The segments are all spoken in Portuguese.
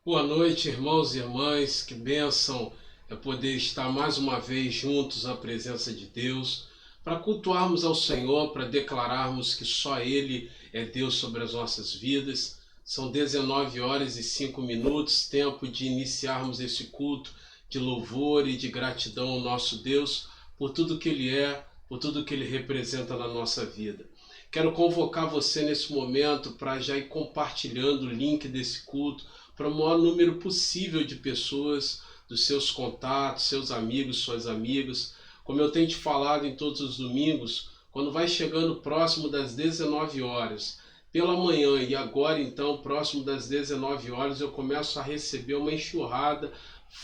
Boa noite, irmãos e irmãs. Que bênção é poder estar mais uma vez juntos na presença de Deus, para cultuarmos ao Senhor, para declararmos que só Ele é Deus sobre as nossas vidas. São 19 horas e 5 minutos, tempo de iniciarmos esse culto de louvor e de gratidão ao nosso Deus por tudo que Ele é, por tudo que Ele representa na nossa vida. Quero convocar você nesse momento para já ir compartilhando o link desse culto para o maior número possível de pessoas, dos seus contatos, seus amigos, suas amigas. Como eu tenho te falado em todos os domingos, quando vai chegando próximo das 19 horas, pela manhã e agora então, próximo das 19 horas, eu começo a receber uma enxurrada,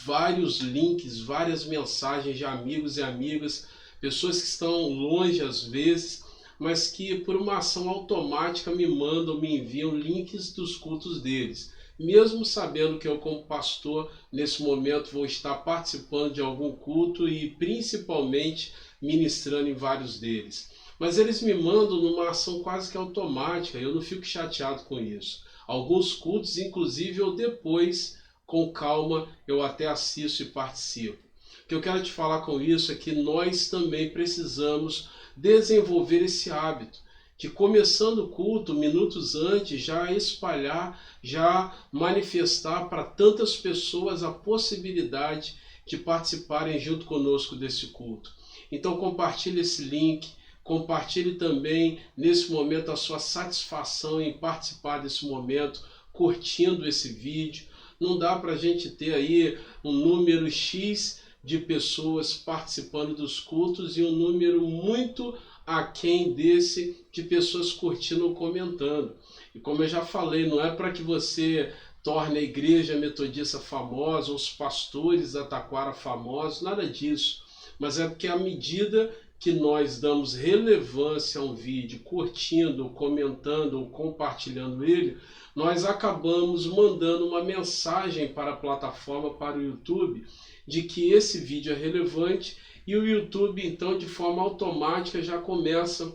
vários links, várias mensagens de amigos e amigas, pessoas que estão longe às vezes, mas que por uma ação automática me mandam, me enviam links dos cultos deles. Mesmo sabendo que eu, como pastor, nesse momento vou estar participando de algum culto e principalmente ministrando em vários deles. Mas eles me mandam numa ação quase que automática, eu não fico chateado com isso. Alguns cultos, inclusive, eu depois, com calma, eu até assisto e participo. O que eu quero te falar com isso é que nós também precisamos desenvolver esse hábito de, começando o culto, minutos antes, já espalhar, já manifestar para tantas pessoas a possibilidade de participarem junto conosco desse culto. Então compartilhe esse link, compartilhe também nesse momento a sua satisfação em participar desse momento, curtindo esse vídeo. Não dá para a gente ter aí um número X de pessoas participando dos cultos e um número muito aquém desse de pessoas curtindo ou comentando. E como eu já falei, não é para que você torne a igreja metodista famosa, ou os pastores da Taquara famosos, nada disso. Mas é porque à medida que nós damos relevância a um vídeo, curtindo, comentando ou compartilhando ele, nós acabamos mandando uma mensagem para a plataforma, para o YouTube, de que esse vídeo é relevante, e o YouTube, então, de forma automática, já começa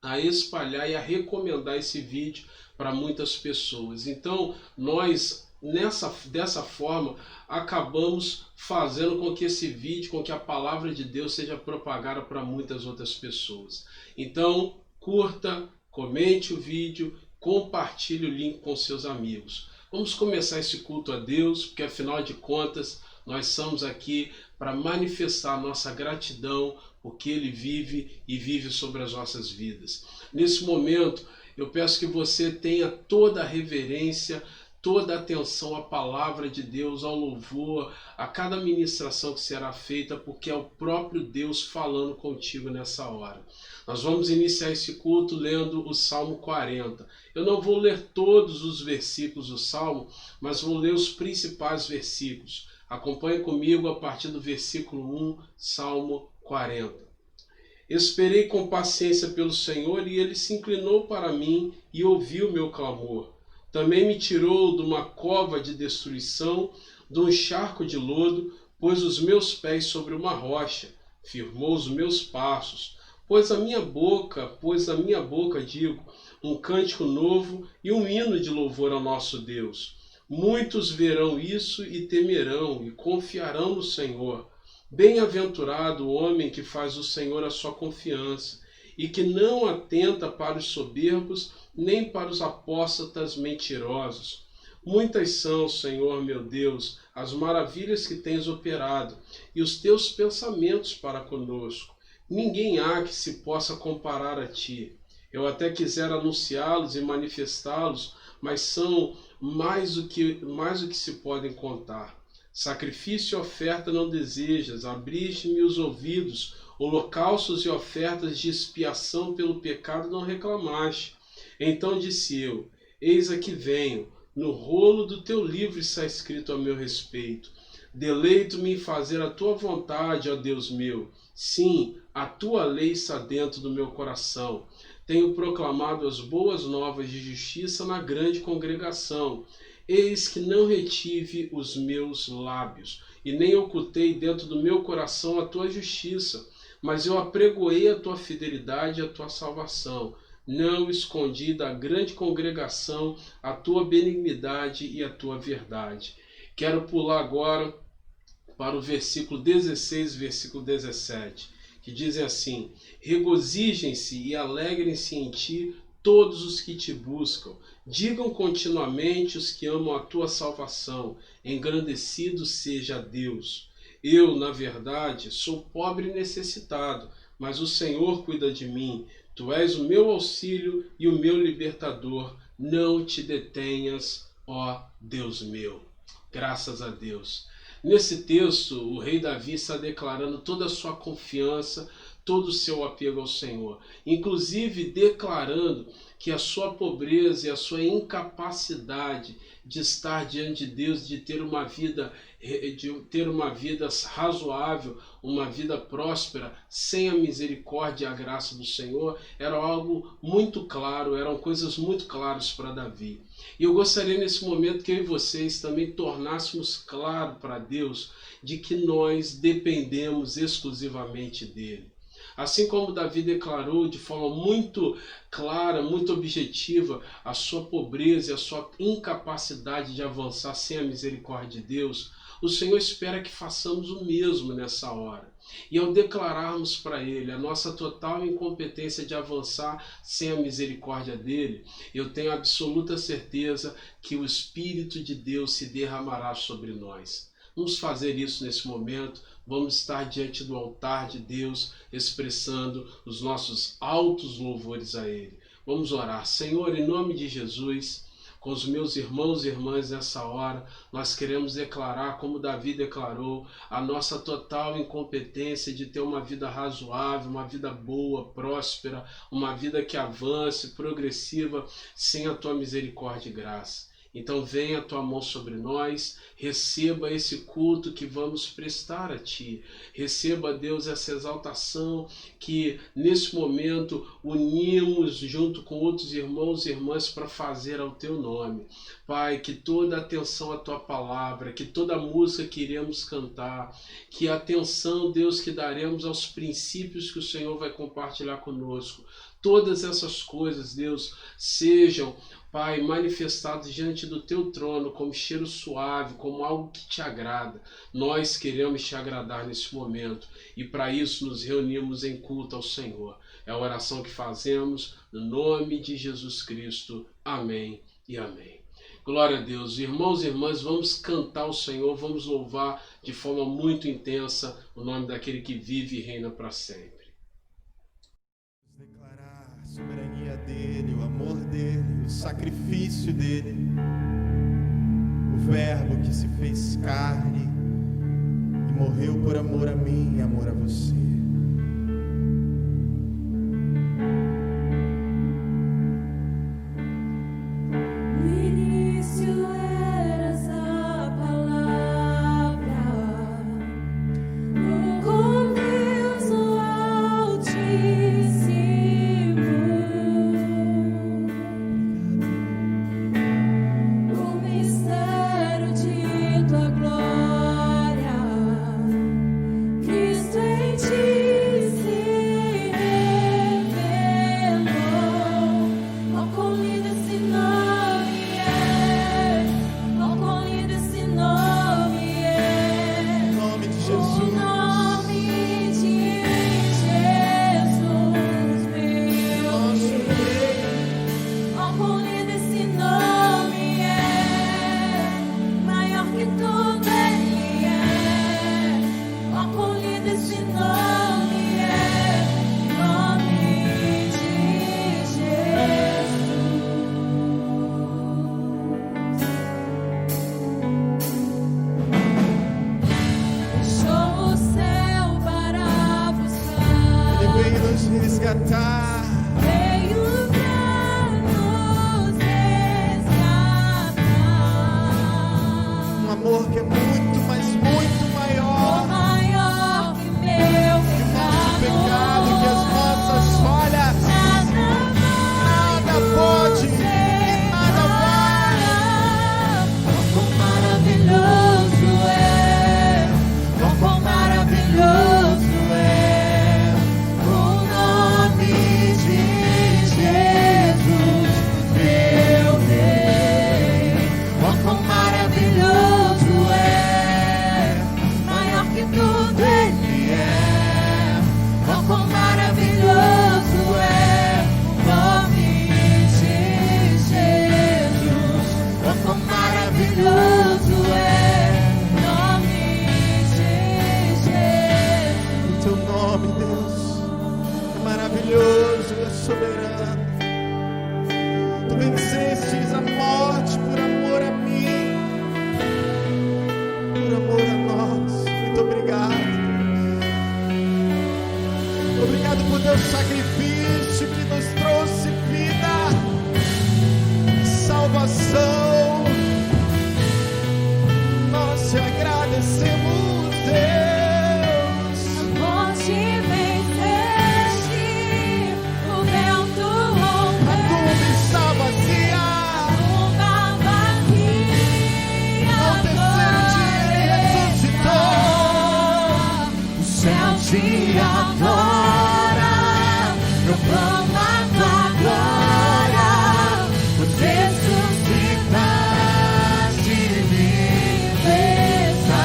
a espalhar e a recomendar esse vídeo para muitas pessoas. Então, nós, dessa forma, acabamos fazendo com que esse vídeo, com que a palavra de Deus seja propagada para muitas outras pessoas. Então, curta, comente o vídeo, compartilhe o link com seus amigos. Vamos começar esse culto a Deus, porque afinal de contas, nós estamos aqui para manifestar nossa gratidão, porque Ele vive e vive sobre as nossas vidas. Nesse momento, eu peço que você tenha toda a reverência, toda a atenção à palavra de Deus, ao louvor, a cada ministração que será feita, porque é o próprio Deus falando contigo nessa hora. Nós vamos iniciar esse culto lendo o Salmo 40. Eu não vou ler todos os versículos do Salmo, mas vou ler os principais versículos. Acompanhe comigo a partir do versículo 1, Salmo 40. Esperei com paciência pelo Senhor, e Ele se inclinou para mim e ouviu meu clamor. Também me tirou de uma cova de destruição, de um charco de lodo, pôs os meus pés sobre uma rocha, firmou os meus passos, pôs a minha boca, digo, um cântico novo e um hino de louvor ao nosso Deus. Muitos verão isso e temerão e confiarão no Senhor. Bem-aventurado o homem que faz o Senhor a sua confiança e que não atenta para os soberbos nem para os apóstatas mentirosos. Muitas são, Senhor meu Deus, as maravilhas que tens operado e os teus pensamentos para conosco. Ninguém há que se possa comparar a ti. Eu até quisera anunciá-los e manifestá-los, mas são mais do que se podem contar. Sacrifício e oferta não desejas, abriste-me os ouvidos, holocaustos e ofertas de expiação pelo pecado não reclamaste. Então disse eu, eis aqui venho, no rolo do teu livro está escrito a meu respeito. Deleito-me em fazer a tua vontade, ó Deus meu. Sim, a tua lei está dentro do meu coração. Tenho proclamado as boas novas de justiça na grande congregação. Eis que não retive os meus lábios, e nem ocultei dentro do meu coração a tua justiça, mas eu apregoei a tua fidelidade e a tua salvação. não escondi da grande congregação a tua benignidade e a tua verdade. Quero pular agora para o versículo 16, versículo 17, que dizem assim: regozijem-se e alegrem-se em ti todos os que te buscam. Digam continuamente os que amam a tua salvação, engrandecido seja Deus. Eu, na verdade, sou pobre e necessitado, mas o Senhor cuida de mim. Tu és o meu auxílio e o meu libertador. Não te detenhas, ó Deus meu. Graças a Deus. Nesse texto, o rei Davi está declarando toda a sua confiança, todo o seu apego ao Senhor, inclusive declarando que a sua pobreza e a sua incapacidade de estar diante de Deus, de ter uma vida razoável, uma vida próspera, sem a misericórdia e a graça do Senhor, era algo muito claro, eram coisas muito claras para Davi. E eu gostaria nesse momento que eu e vocês também tornássemos claro para Deus de que nós dependemos exclusivamente dele. Assim como Davi declarou de forma muito clara, muito objetiva, a sua pobreza e a sua incapacidade de avançar sem a misericórdia de Deus, o Senhor espera que façamos o mesmo nessa hora. E ao declararmos para Ele a nossa total incompetência de avançar sem a misericórdia dEle, eu tenho absoluta certeza que o Espírito de Deus se derramará sobre nós. Vamos fazer isso nesse momento, vamos estar diante do altar de Deus, expressando os nossos altos louvores a Ele. Vamos orar. Senhor, em nome de Jesus, com os meus irmãos e irmãs nessa hora, nós queremos declarar, como Davi declarou, a nossa total incompetência de ter uma vida razoável, uma vida boa, próspera, uma vida que avance, progressiva, sem a Tua misericórdia e graça. Então venha a Tua mão sobre nós, receba esse culto que vamos prestar a Ti. Receba, Deus, essa exaltação que nesse momento unimos junto com outros irmãos e irmãs para fazer ao Teu nome. Pai, que toda atenção à Tua palavra, que toda música que iremos cantar, que a atenção, Deus, que daremos aos princípios que o Senhor vai compartilhar conosco, todas essas coisas, Deus, sejam, Pai, manifestados diante do Teu trono como cheiro suave, como algo que Te agrada. Nós queremos Te agradar nesse momento e para isso nos reunimos em culto ao Senhor. É a oração que fazemos no nome de Jesus Cristo. Amém e amém. Glória a Deus. Irmãos e irmãs, vamos cantar ao Senhor, vamos louvar de forma muito intensa o nome daquele que vive e reina para sempre. Declarar a soberania dele, o amor dele, o sacrifício dele, o verbo que se fez carne e morreu por amor a mim e amor a você. Cristo em ti. salvação. Nós te agradecemos, Deus. A morte venceste, o vento rompeu, A tumba está vazia. uma vazia. Ao terceiro dia ele ressuscitou. O céu te adora, proclama a tua glória. Pois ressuscitaste de beleza.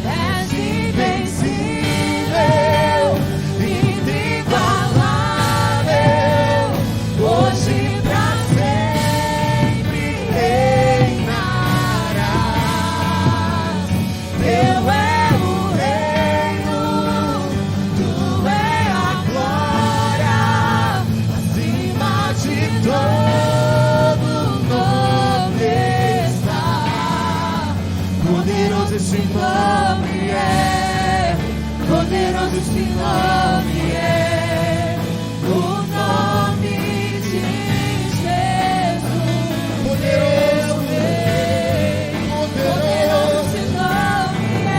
És invencível, inigualável. Hoje pra sempre reinarás. Teu é o reino, tu é a glória, acima de todo nome está. Poderoso esse nome é, poderoso esse nome é, o nome de Jesus. Poderoso, Poderoso poderoso. esse nome é,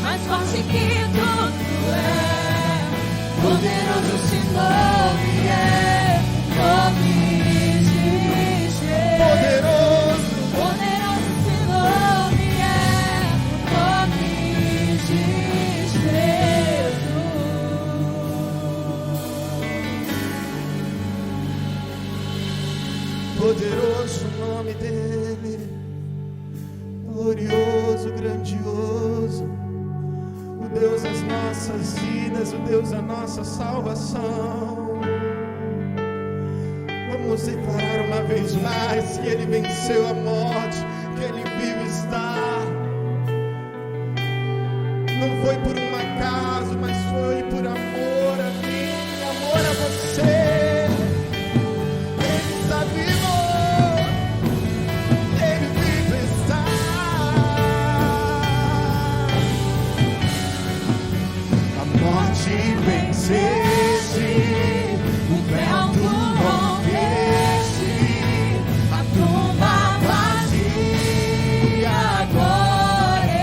mais forte que tudo é. Poderoso esse nome é, nome de Jesus. Poderoso, Poderoso esse nome é, nome de Jesus. poderoso o nome dele, glorioso, grandioso, o Deus das nossas vidas, o Deus da nossa salvação. Vamos declarar uma vez mais que ele venceu a morte, que ele vivo está. Não foi por um acaso, mas foi por amor a mim, amor a você. Ele está vivo, ele vivo está. A morte venceste, o vento rompeste, a tumba vazia agora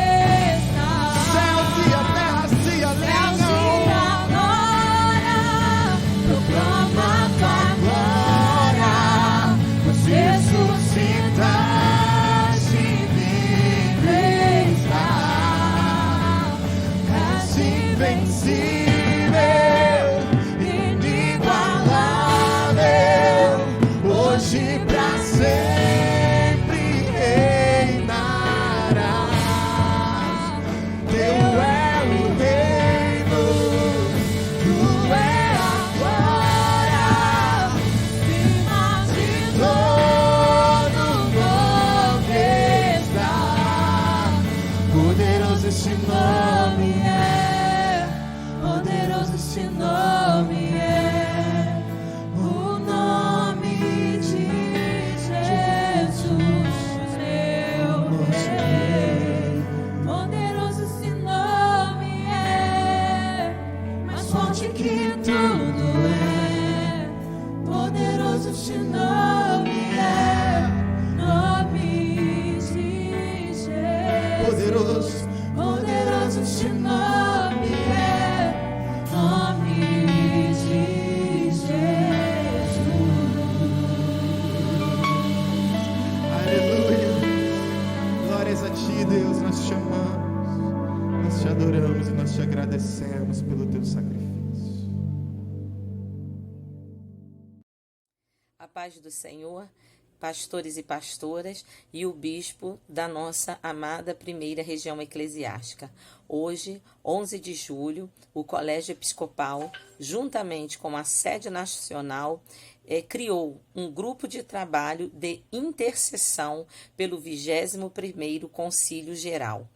está. Céus e a terra se Céus e alegram. agora proclama tua glória, pois ressuscitaste vive está. És invencível, inigualável, hoje pra sempre reinarás. Teu é o reino, tu é a glória, acima de todo nome está. Poderoso esse nome é, poderoso esse nome é, o nome de Jesus, meu Rei. Poderoso esse nome é, mais forte que tudo é. Poderoso esse nome é, nome de Jesus. poderoso. Poderoso esse nome é, nome de Jesus. Aleluia. Glórias a ti, Deus. Nós te amamos, nós te adoramos e nós te agradecemos pelo teu sacrifício. A paz do Senhor, pastores e pastoras e o bispo da nossa amada primeira região eclesiástica. Hoje, 11 de julho, o Colégio Episcopal, juntamente com a sede nacional, criou um grupo de trabalho de intercessão pelo 21º Concílio Geral.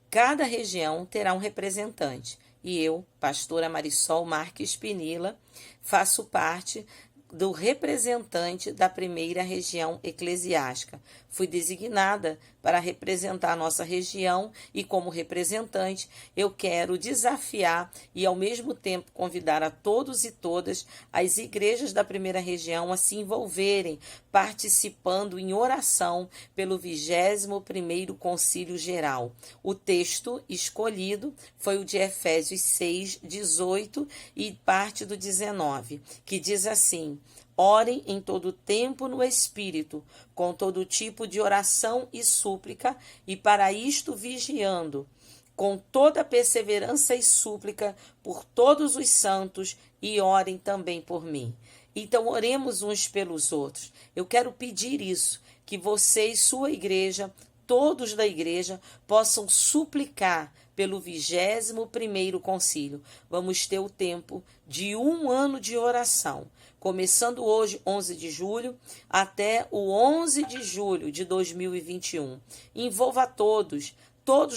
Cada região terá um representante e eu, pastora Marisol Marques Pinilla, faço parte do representante da primeira região eclesiástica. Fui designada para representar a nossa região e, como representante, eu quero desafiar e, ao mesmo tempo, convidar a todos e todas as igrejas da primeira região a se envolverem, participando em oração pelo 21º Concílio Geral. O texto escolhido foi o de Efésios 6, 18 e parte do 19, que diz assim: orem em todo tempo no Espírito, com todo tipo de oração e súplica, e para isto vigiando, com toda perseverança e súplica por todos os santos, e orem também por mim. Então, oremos uns pelos outros. Eu quero pedir isso, que vocês, sua igreja, todos da igreja, possam suplicar pelo 21º concílio. Vamos ter o tempo de 1 ano de oração, começando hoje, 11 de julho, até o 11 de julho de 2021. Envolva todos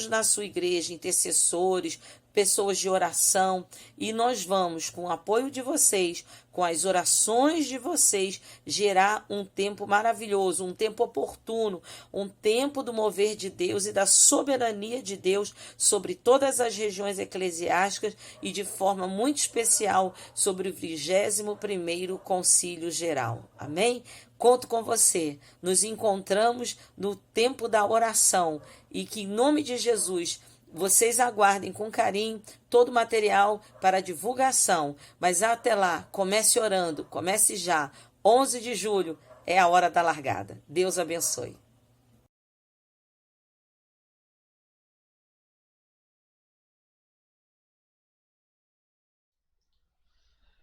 na sua igreja, intercessores, pessoas de oração, e nós vamos, com o apoio de vocês, com as orações de vocês, gerar um tempo maravilhoso, um tempo oportuno, um tempo do mover de Deus e da soberania de Deus sobre todas as regiões eclesiásticas e de forma muito especial sobre o 21º Concílio Geral. Amém? Conto com você. Nos encontramos no tempo da oração e que, em nome de Jesus, vocês aguardem com carinho todo o material para divulgação, mas até lá, comece orando, comece já. 11 de julho é a hora da largada. Deus abençoe.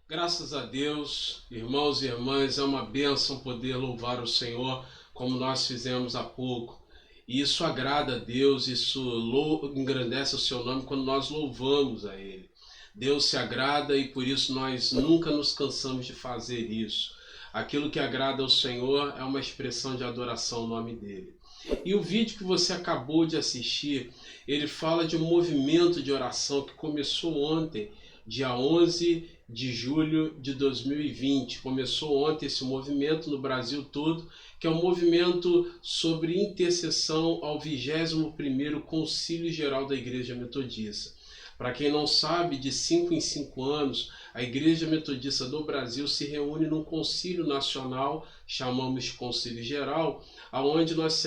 Graças a Deus, irmãos e irmãs, é uma bênção poder louvar o Senhor como nós fizemos há pouco. E isso agrada a Deus, isso engrandece o seu nome quando nós louvamos a Ele. Deus se agrada e por isso nós nunca nos cansamos de fazer isso. Aquilo que agrada ao Senhor é uma expressão de adoração ao nome dEle. E o vídeo que você acabou de assistir, ele fala de um movimento de oração que começou ontem, dia 11 de julho de 2020. Começou ontem esse movimento no Brasil todo, que é um movimento sobre intercessão ao 21º Concílio Geral da Igreja Metodista. Para quem não sabe, de 5 em 5 anos, a Igreja Metodista do Brasil se reúne num concílio nacional, chamamos de Concílio Geral, onde nós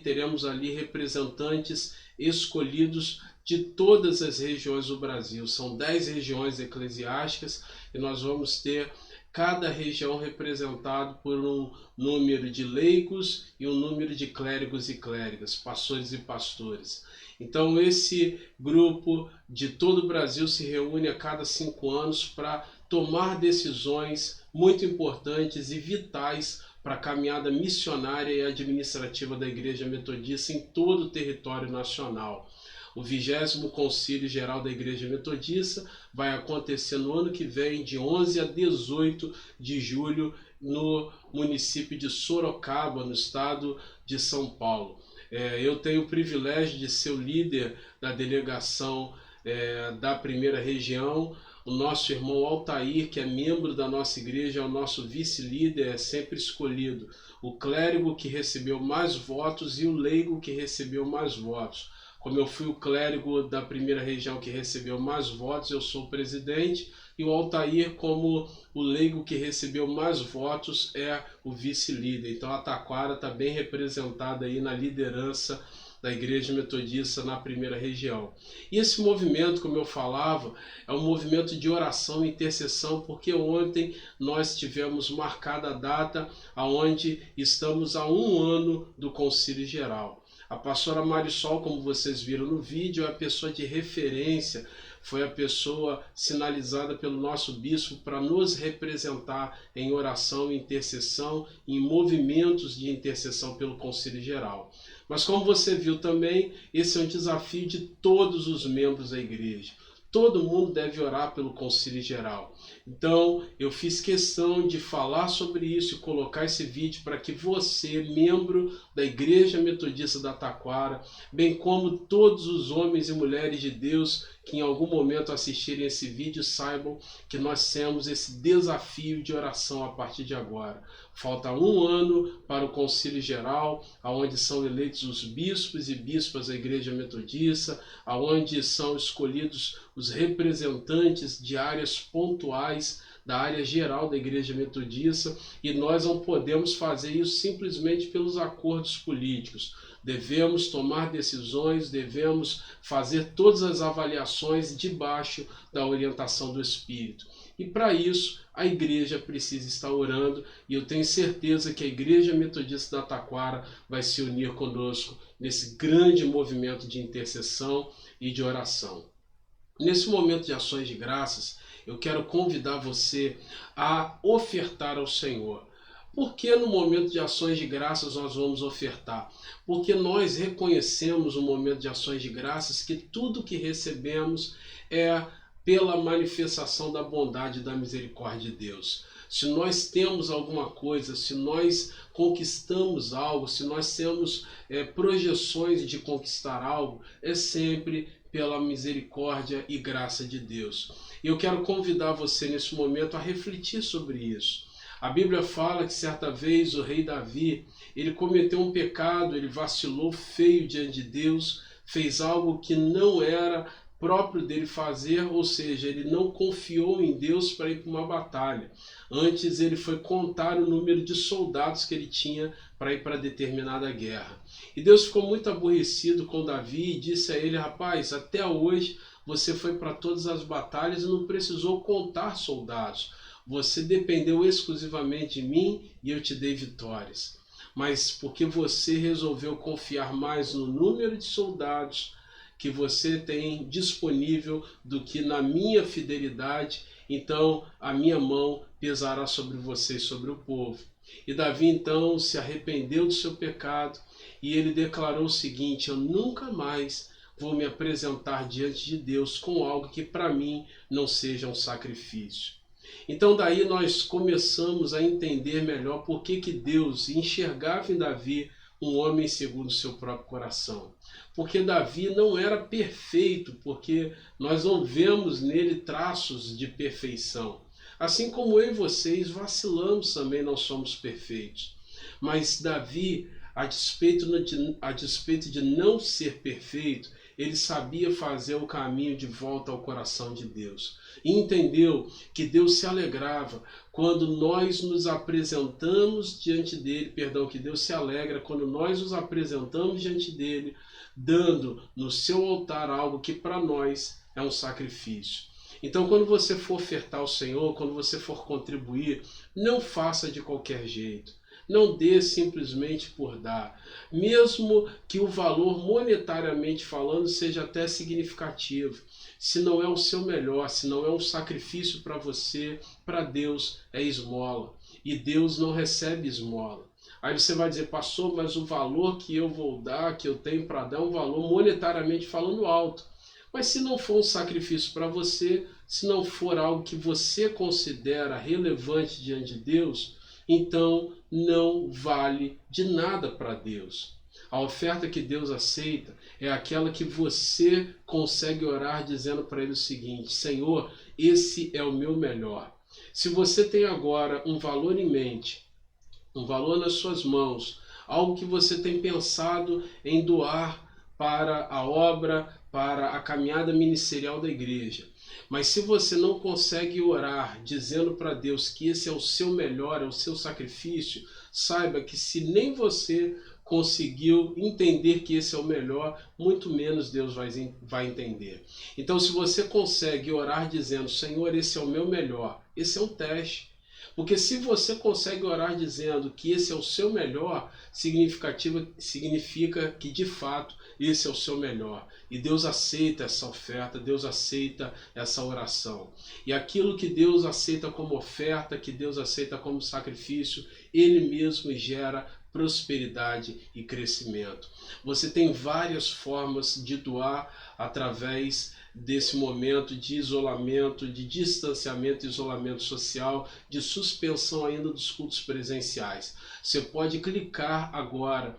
teremos ali representantes escolhidos de todas as regiões do Brasil. São 10 regiões eclesiásticas e nós vamos ter cada região representado por um número de leigos e um número de clérigos e clérigas, pastores e pastores. Então esse grupo de todo o Brasil se reúne a cada 5 anos para tomar decisões muito importantes e vitais para a caminhada missionária e administrativa da Igreja Metodista em todo o território nacional. O 20º Concílio Geral da Igreja Metodista vai acontecer no ano que vem, de 11 a 18 de julho, no município de Sorocaba, no estado de São Paulo. Eu tenho o privilégio de ser o líder da delegação da primeira região. O nosso irmão Altair, que é membro da nossa igreja, é o nosso vice-líder, é sempre escolhido. O clérigo que recebeu mais votos e o leigo que recebeu mais votos. Como eu fui o clérigo da primeira região que recebeu mais votos, eu sou o presidente, e o Altair, como o leigo que recebeu mais votos, é o vice-líder. Então a Taquara está bem representada aí na liderança da Igreja Metodista na primeira região. E esse movimento, como eu falava, é um movimento de oração e intercessão, porque ontem nós tivemos marcada a data onde estamos a 1 ano do Concílio Geral. A pastora Marisol, como vocês viram no vídeo, é a pessoa de referência, foi a pessoa sinalizada pelo nosso bispo para nos representar em oração e intercessão, em movimentos de intercessão pelo Concílio Geral. Mas como você viu também, esse é um desafio de todos os membros da igreja. Todo mundo deve orar pelo Concílio Geral. Então, eu fiz questão de falar sobre isso e colocar esse vídeo para que você, membro da Igreja Metodista da Taquara, bem como todos os homens e mulheres de Deus que em algum momento assistirem esse vídeo saibam que nós temos esse desafio de oração a partir de agora. Falta 1 ano para o Concílio Geral, onde são eleitos os bispos e bispas da Igreja Metodista, onde são escolhidos os representantes de áreas pontuais da área geral da Igreja Metodista, e nós não podemos fazer isso simplesmente pelos acordos políticos. Devemos tomar decisões, devemos fazer todas as avaliações debaixo da orientação do Espírito. E para isso, a igreja precisa estar orando, e eu tenho certeza que a Igreja Metodista da Taquara vai se unir conosco nesse grande movimento de intercessão e de oração. Nesse momento de ações de graças, eu quero convidar você a ofertar ao Senhor. Por que no momento de ações de graças nós vamos ofertar? Porque nós reconhecemos no momento de ações de graças que tudo que recebemos é pela manifestação da bondade e da misericórdia de Deus. Se nós temos alguma coisa, se nós conquistamos algo, se nós temos projeções de conquistar algo, é sempre pela misericórdia e graça de Deus. E eu quero convidar você nesse momento a refletir sobre isso. A Bíblia fala que certa vez o rei Davi, ele cometeu um pecado, ele vacilou feio diante de Deus, fez algo que não era próprio dele fazer, ou seja, ele não confiou em Deus para ir para uma batalha. Antes ele foi contar o número de soldados que ele tinha para ir para determinada guerra. E Deus ficou muito aborrecido com Davi e disse a ele: rapaz, até hoje você foi para todas as batalhas e não precisou contar soldados. Você dependeu exclusivamente de mim e eu te dei vitórias. Mas porque você resolveu confiar mais no número de soldados que você tem disponível do que na minha fidelidade, então a minha mão pesará sobre você e sobre o povo. E Davi então se arrependeu do seu pecado e ele declarou o seguinte: eu nunca mais vou me apresentar diante de Deus com algo que para mim não seja um sacrifício. Então daí nós começamos a entender melhor por que Deus enxergava em Davi um homem segundo o seu próprio coração. Porque Davi não era perfeito, porque nós não vemos nele traços de perfeição. Assim como eu e vocês vacilamos também, não somos perfeitos. Mas Davi, a despeito de não ser perfeito, ele sabia fazer o caminho de volta ao coração de Deus. E entendeu que Deus se alegrava quando nós nos apresentamos diante dele, que Deus se alegra quando nós nos apresentamos diante dele, dando no seu altar algo que para nós é um sacrifício. Então, quando você for ofertar ao Senhor, quando você for contribuir, não faça de qualquer jeito. Não dê simplesmente por dar. Mesmo que o valor monetariamente falando seja até significativo. Se não é o seu melhor, se não é um sacrifício para você, para Deus é esmola. E Deus não recebe esmola. Aí você vai dizer: pastor, mas o valor que eu vou dar, que eu tenho para dar, é um valor monetariamente falando alto. Mas se não for um sacrifício para você, se não for algo que você considera relevante diante de Deus, então não vale de nada para Deus. A oferta que Deus aceita é aquela que você consegue orar dizendo para Ele o seguinte: Senhor, esse é o meu melhor. Se você tem agora um valor em mente, um valor nas suas mãos, algo que você tem pensado em doar para a obra, para a caminhada ministerial da igreja, mas se você não consegue orar dizendo para Deus que esse é o seu melhor, é o seu sacrifício, saiba que se nem você conseguiu entender que esse é o melhor, muito menos Deus vai entender. Então, se você consegue orar dizendo: Senhor, esse é o meu melhor, esse é um teste. Porque se você consegue orar dizendo que esse é o seu melhor, significa que de fato esse é o seu melhor. E Deus aceita essa oferta, Deus aceita essa oração. E aquilo que Deus aceita como oferta, que Deus aceita como sacrifício, Ele mesmo gera prosperidade e crescimento. Você tem várias formas de doar através desse momento de isolamento, de distanciamento e isolamento social, de suspensão ainda dos cultos presenciais. Você pode clicar agora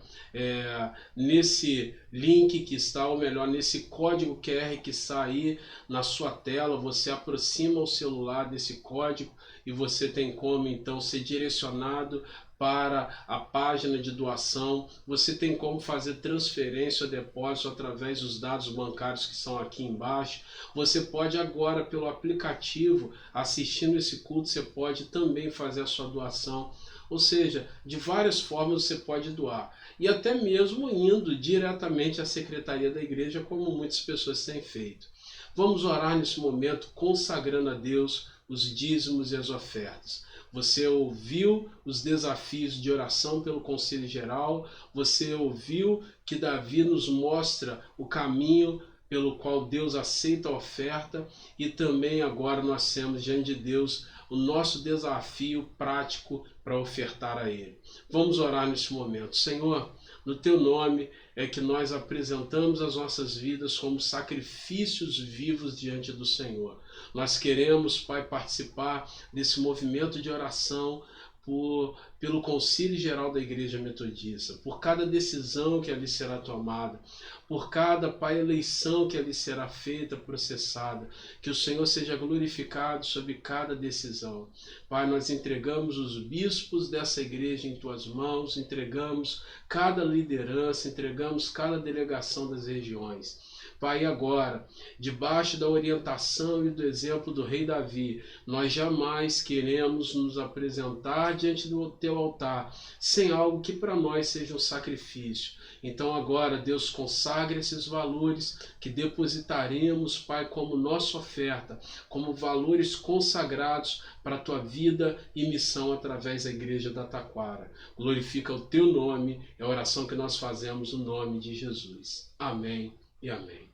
nesse link que está, ou melhor, nesse código QR que está aí na sua tela. Você aproxima o celular desse código e você tem como então ser direcionado para a página de doação. Você tem como fazer transferência ou depósito através dos dados bancários que são aqui embaixo. Você pode agora, pelo aplicativo, assistindo esse culto, você pode também fazer a sua doação. Ou seja, de várias formas você pode doar. E até mesmo indo diretamente à secretaria da igreja, como muitas pessoas têm feito. Vamos orar nesse momento, consagrando a Deus os dízimos e as ofertas. Você ouviu os desafios de oração pelo Conselho Geral, você ouviu que Davi nos mostra o caminho pelo qual Deus aceita a oferta, e também agora nós temos diante de Deus o nosso desafio prático para ofertar a Ele. Vamos orar nesse momento. Senhor, no Teu nome é que nós apresentamos as nossas vidas como sacrifícios vivos diante do Senhor. Nós queremos, Pai, participar desse movimento de oração pelo Concílio Geral da Igreja Metodista, por cada decisão que ali será tomada, por cada, Pai, eleição que ali será feita, processada, que o Senhor seja glorificado sobre cada decisão. Pai, nós entregamos os bispos dessa igreja em Tuas mãos, entregamos cada liderança, entregamos cada delegação das regiões. Pai, agora, debaixo da orientação e do exemplo do rei Davi, nós jamais queremos nos apresentar diante do Teu altar sem algo que para nós seja um sacrifício. Então agora, Deus, consagra esses valores que depositaremos, Pai, como nossa oferta, como valores consagrados para a Tua vida e missão através da Igreja da Taquara. Glorifica o Teu nome, é a oração que nós fazemos no nome de Jesus. Amém e amém.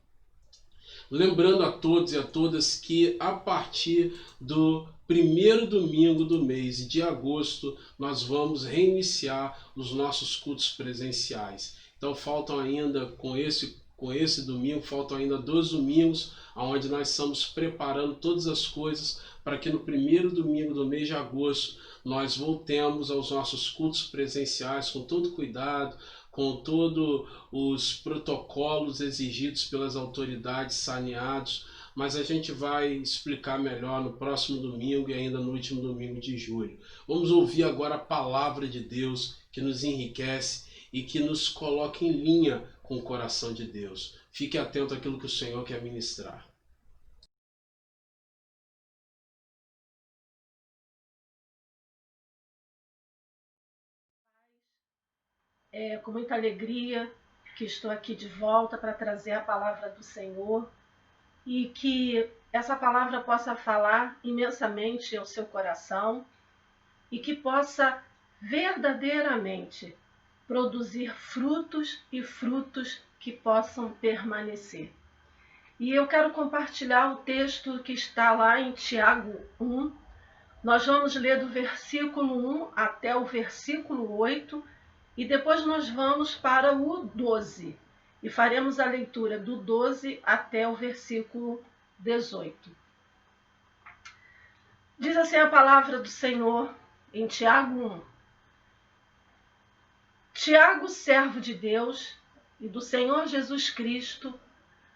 Lembrando a todos e a todas que a partir do primeiro domingo do mês de agosto nós vamos reiniciar os nossos cultos presenciais. Então faltam ainda, com esse domingo, faltam ainda 2 domingos, onde nós estamos preparando todas as coisas para que no primeiro domingo do mês de agosto nós voltemos aos nossos cultos presenciais com todo cuidado, com todos os protocolos exigidos pelas autoridades, saneados, mas a gente vai explicar melhor no próximo domingo e ainda no último domingo de julho. Vamos ouvir agora a palavra de Deus que nos enriquece e que nos coloca em linha com o coração de Deus. Fique atento àquilo que o Senhor quer ministrar. É com muita alegria que estou aqui de volta para trazer a palavra do Senhor e que essa palavra possa falar imensamente ao seu coração e que possa verdadeiramente produzir frutos e frutos que possam permanecer. E eu quero compartilhar o texto que está lá em Tiago 1. Nós vamos ler do versículo 1 até o versículo 8 e depois nós vamos para o 12 e faremos a leitura do 12 até o versículo 18. Diz assim a palavra do Senhor em Tiago 1. Tiago, servo de Deus e do Senhor Jesus Cristo,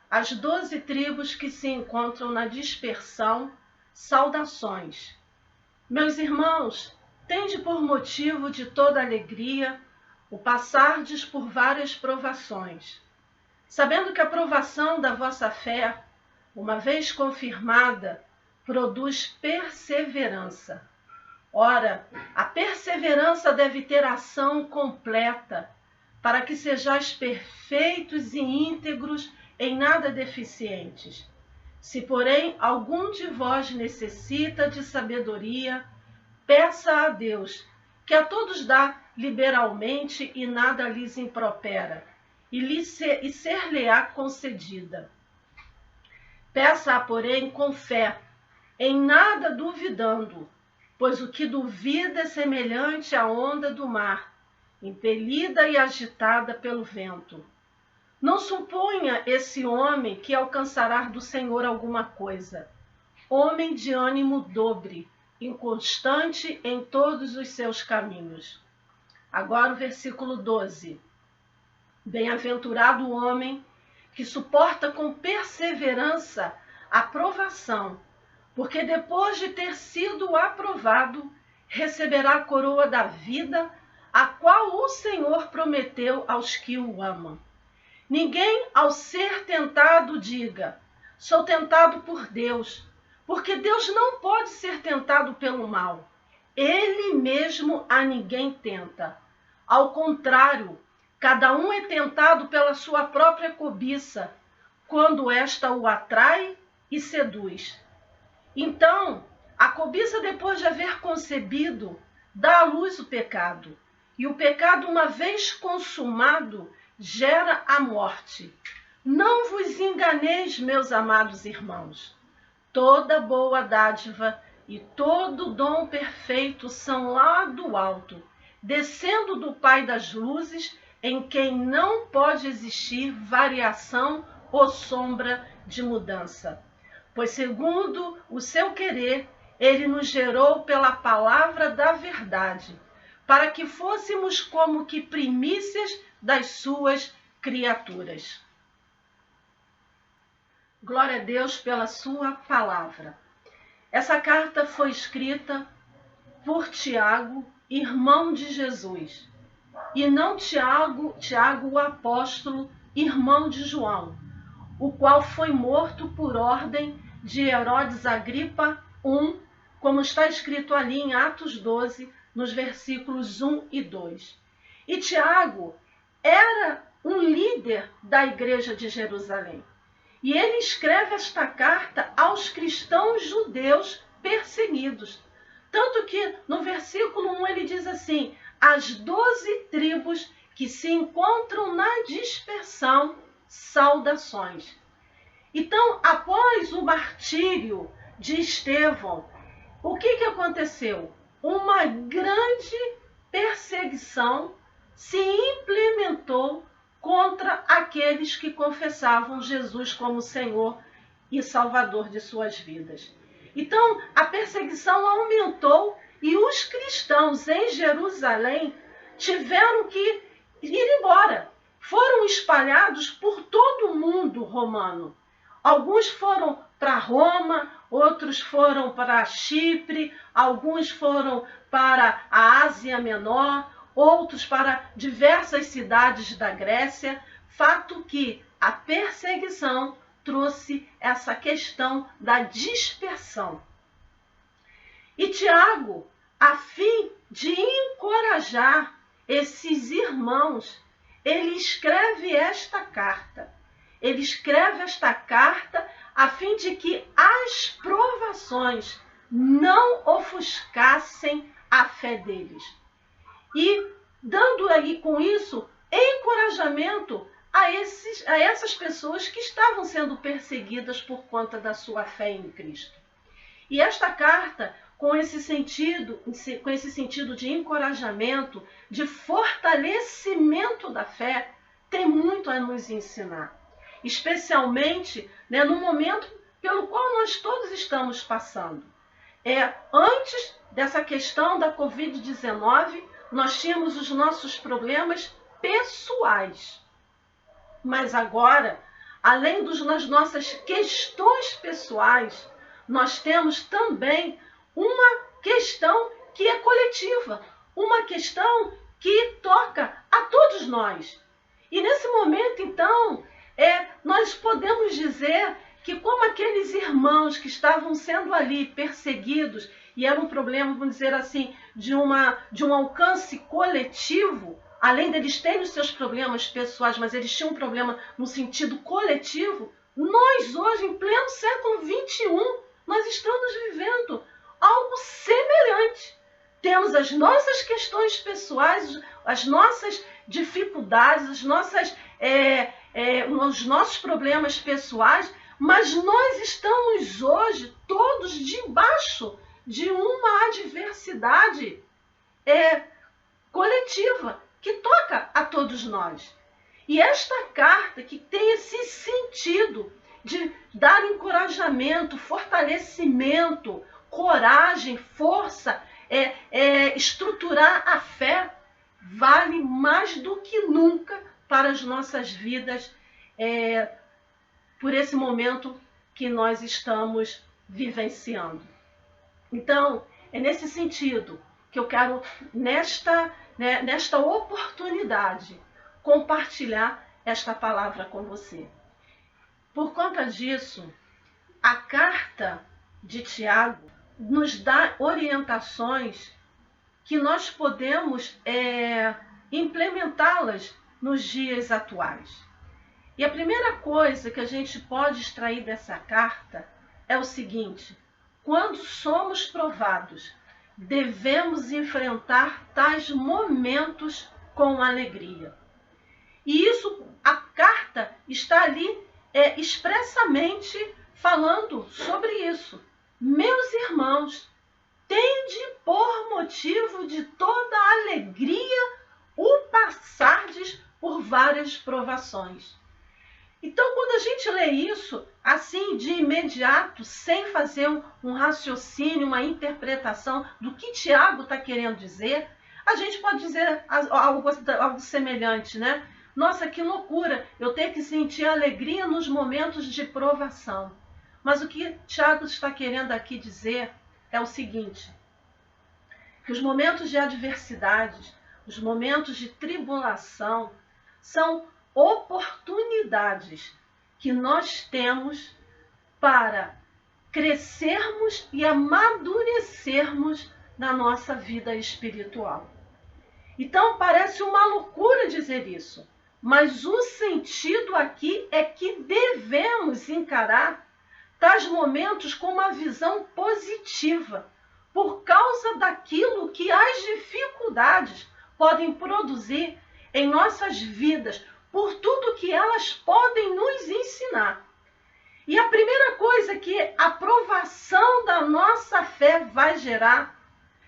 as 12 tribos que se encontram na dispersão, saudações. Meus irmãos, tende por motivo de toda alegria o passardes por várias provações, sabendo que a provação da vossa fé, uma vez confirmada, produz perseverança. Ora, a perseverança deve ter ação completa, para que sejais perfeitos e íntegros, em nada deficientes. Se, porém, algum de vós necessita de sabedoria, peça a Deus, que a todos dá liberalmente e nada lhes impropera, e ser-lhe-á concedida. Peça-a, porém, com fé, em nada duvidando, pois o que duvida é semelhante à onda do mar, impelida e agitada pelo vento. Não suponha esse homem que alcançará do Senhor alguma coisa. Homem de ânimo dobre, inconstante em todos os seus caminhos. Agora o versículo 12. Bem-aventurado o homem que suporta com perseverança a provação, porque depois de ter sido aprovado, receberá a coroa da vida, a qual o Senhor prometeu aos que o amam. Ninguém, ao ser tentado, diga: sou tentado por Deus, porque Deus não pode ser tentado pelo mal. Ele mesmo a ninguém tenta. Ao contrário, cada um é tentado pela sua própria cobiça, quando esta o atrai e seduz. Então, a cobiça, depois de haver concebido, dá à luz o pecado. E o pecado, uma vez consumado, gera a morte. Não vos enganeis, meus amados irmãos. Toda boa dádiva e todo dom perfeito são lá do alto, descendo do Pai das luzes, em quem não pode existir variação ou sombra de mudança. Pois, segundo o seu querer, ele nos gerou pela palavra da verdade, para que fôssemos como que primícias das suas criaturas. Glória a Deus pela sua palavra. Essa carta foi escrita por Tiago, irmão de Jesus, e não Tiago o apóstolo, irmão de João, o qual foi morto por ordem de Herodes Agripa I, como está escrito ali em Atos 12, nos versículos 1 e 2. E Tiago era um líder da igreja de Jerusalém. E ele escreve esta carta aos cristãos judeus perseguidos. Tanto que no versículo 1 ele diz assim: as 12 tribos que se encontram na dispersão, saudações. Então, após o martírio de Estevão, o que aconteceu? Uma grande perseguição se implementou contra aqueles que confessavam Jesus como Senhor e Salvador de suas vidas. Então, a perseguição aumentou e os cristãos em Jerusalém tiveram que ir embora. Foram espalhados por todo o mundo romano. Alguns foram para Roma, outros foram para Chipre, alguns foram para a Ásia Menor, outros para diversas cidades da Grécia. Fato que a perseguição trouxe essa questão da dispersão. E Tiago, a fim de encorajar esses irmãos, ele escreve esta carta. Ele escreve esta carta a fim de que as provações não ofuscassem a fé deles. E dando aí com isso encorajamento a essas pessoas que estavam sendo perseguidas por conta da sua fé em Cristo. E esta carta, com esse sentido de encorajamento, de fortalecimento da fé, tem muito a nos ensinar. Especialmente no momento pelo qual nós todos estamos passando. Antes dessa questão da Covid-19, nós tínhamos os nossos problemas pessoais. Mas agora, além das nossas questões pessoais, nós temos também uma questão que é coletiva, uma questão que toca a todos nós. E nesse momento, então, nós podemos dizer que como aqueles irmãos que estavam sendo ali perseguidos, e era um problema, vamos dizer assim, de um alcance coletivo, além deles terem os seus problemas pessoais, mas eles tinham um problema no sentido coletivo, nós hoje, em pleno século XXI, nós estamos vivendo algo semelhante. Temos as nossas questões pessoais, as nossas dificuldades, os nossos problemas pessoais, mas nós estamos hoje todos debaixo de uma adversidade coletiva, que toca a todos nós. E esta carta que tem esse sentido de dar encorajamento, fortalecimento, coragem, força, estruturar a fé, vale mais do que nunca para as nossas vidas, por esse momento que nós estamos vivenciando. Então, é nesse sentido que eu quero, nesta oportunidade, compartilhar esta palavra com você. Por conta disso, a carta de Tiago nos dá orientações que nós podemos implementá-las nos dias atuais. E a primeira coisa que a gente pode extrair dessa carta é o seguinte: quando somos provados, devemos enfrentar tais momentos com alegria. E isso, a carta está ali expressamente falando sobre isso. Meus irmãos, tende por motivo de toda alegria o passardes por várias provações. Então, quando a gente lê isso, assim, de imediato, sem fazer um raciocínio, uma interpretação do que Tiago está querendo dizer, a gente pode dizer algo semelhante, né? Nossa, que loucura, eu tenho que sentir alegria nos momentos de provação. Mas o que Tiago está querendo aqui dizer é o seguinte: que os momentos de adversidade, os momentos de tribulação, são oportunidades que nós temos para crescermos e amadurecermos na nossa vida espiritual. Então parece uma loucura dizer isso, mas o sentido aqui é que devemos encarar tais momentos com uma visão positiva, por causa daquilo que as dificuldades podem produzir em nossas vidas, por tudo que elas podem nos ensinar. E a primeira coisa que a provação da nossa fé vai gerar,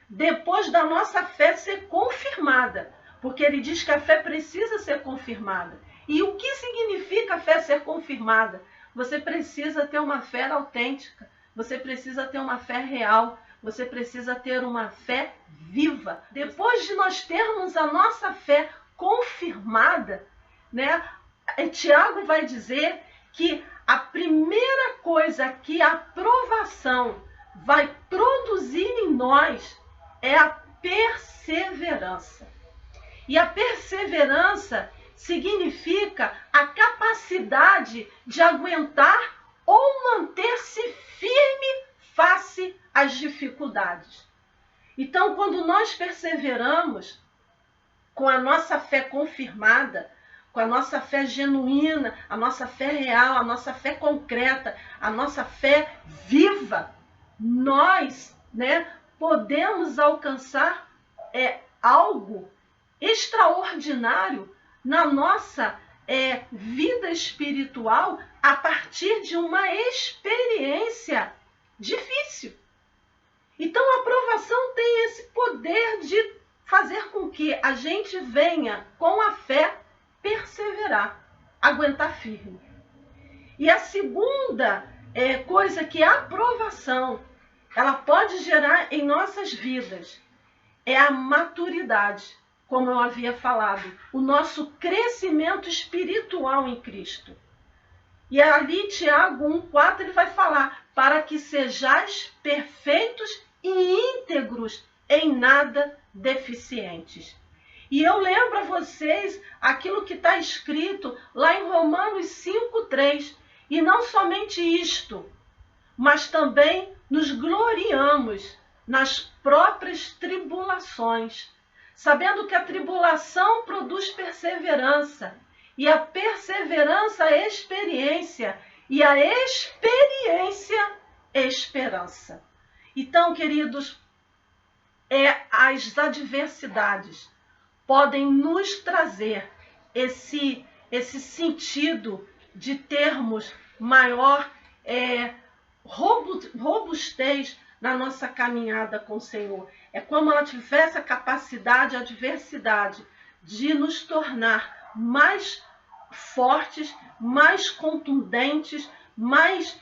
depois da nossa fé ser confirmada, porque ele diz que a fé precisa ser confirmada. E o que significa a fé ser confirmada? Você precisa ter uma fé autêntica, você precisa ter uma fé real, você precisa ter uma fé viva. Depois de nós termos a nossa fé confirmada, né, Tiago vai dizer que a primeira coisa que a provação vai produzir em nós é a perseverança. E a perseverança significa a capacidade de aguentar ou manter-se firme face às dificuldades. Então, quando nós perseveramos com a nossa fé confirmada, com a nossa fé genuína, a nossa fé real, a nossa fé concreta, a nossa fé viva, nós, podemos alcançar algo extraordinário na nossa vida espiritual a partir de uma experiência difícil. Então a provação tem esse poder de fazer com que a gente venha com a fé perseverar, aguentar firme. E a segunda coisa que a aprovação ela pode gerar em nossas vidas é a maturidade, como eu havia falado, o nosso crescimento espiritual em Cristo. E ali, Tiago 1,4, ele vai falar, para que sejais perfeitos e íntegros, em nada deficientes. E eu lembro a vocês aquilo que está escrito lá em Romanos 5,3. E não somente isto, mas também nos gloriamos nas próprias tribulações, sabendo que a tribulação produz perseverança, e a perseverança é experiência, e a experiência é esperança. Então, queridos, as adversidades podem nos trazer esse sentido de termos maior robustez na nossa caminhada com o Senhor. É como ela tivesse a capacidade, a adversidade, de nos tornar mais fortes, mais contundentes, mais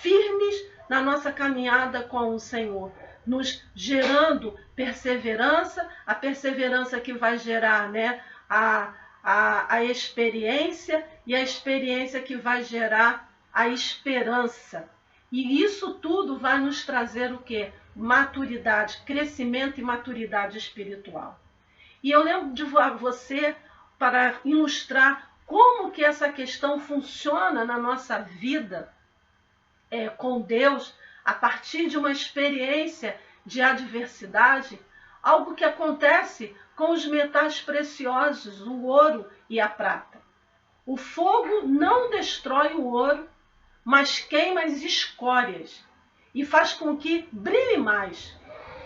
firmes na nossa caminhada com o Senhor, nos gerando perseverança, a perseverança que vai gerar, né, a experiência, e a experiência que vai gerar a esperança. E isso tudo vai nos trazer o quê? Maturidade, crescimento e maturidade espiritual. E eu lembro de você, para ilustrar como que essa questão funciona na nossa vida com Deus, a partir de uma experiência de adversidade, algo que acontece com os metais preciosos, o ouro e a prata. O fogo não destrói o ouro, mas queima as escórias e faz com que brilhe mais.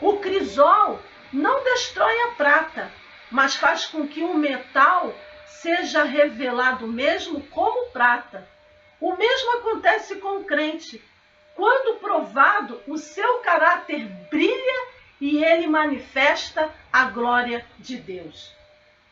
O crisol não destrói a prata, mas faz com que o metal seja revelado mesmo como prata. O mesmo acontece com o crente. Quando provado, o seu caráter brilha e ele manifesta a glória de Deus.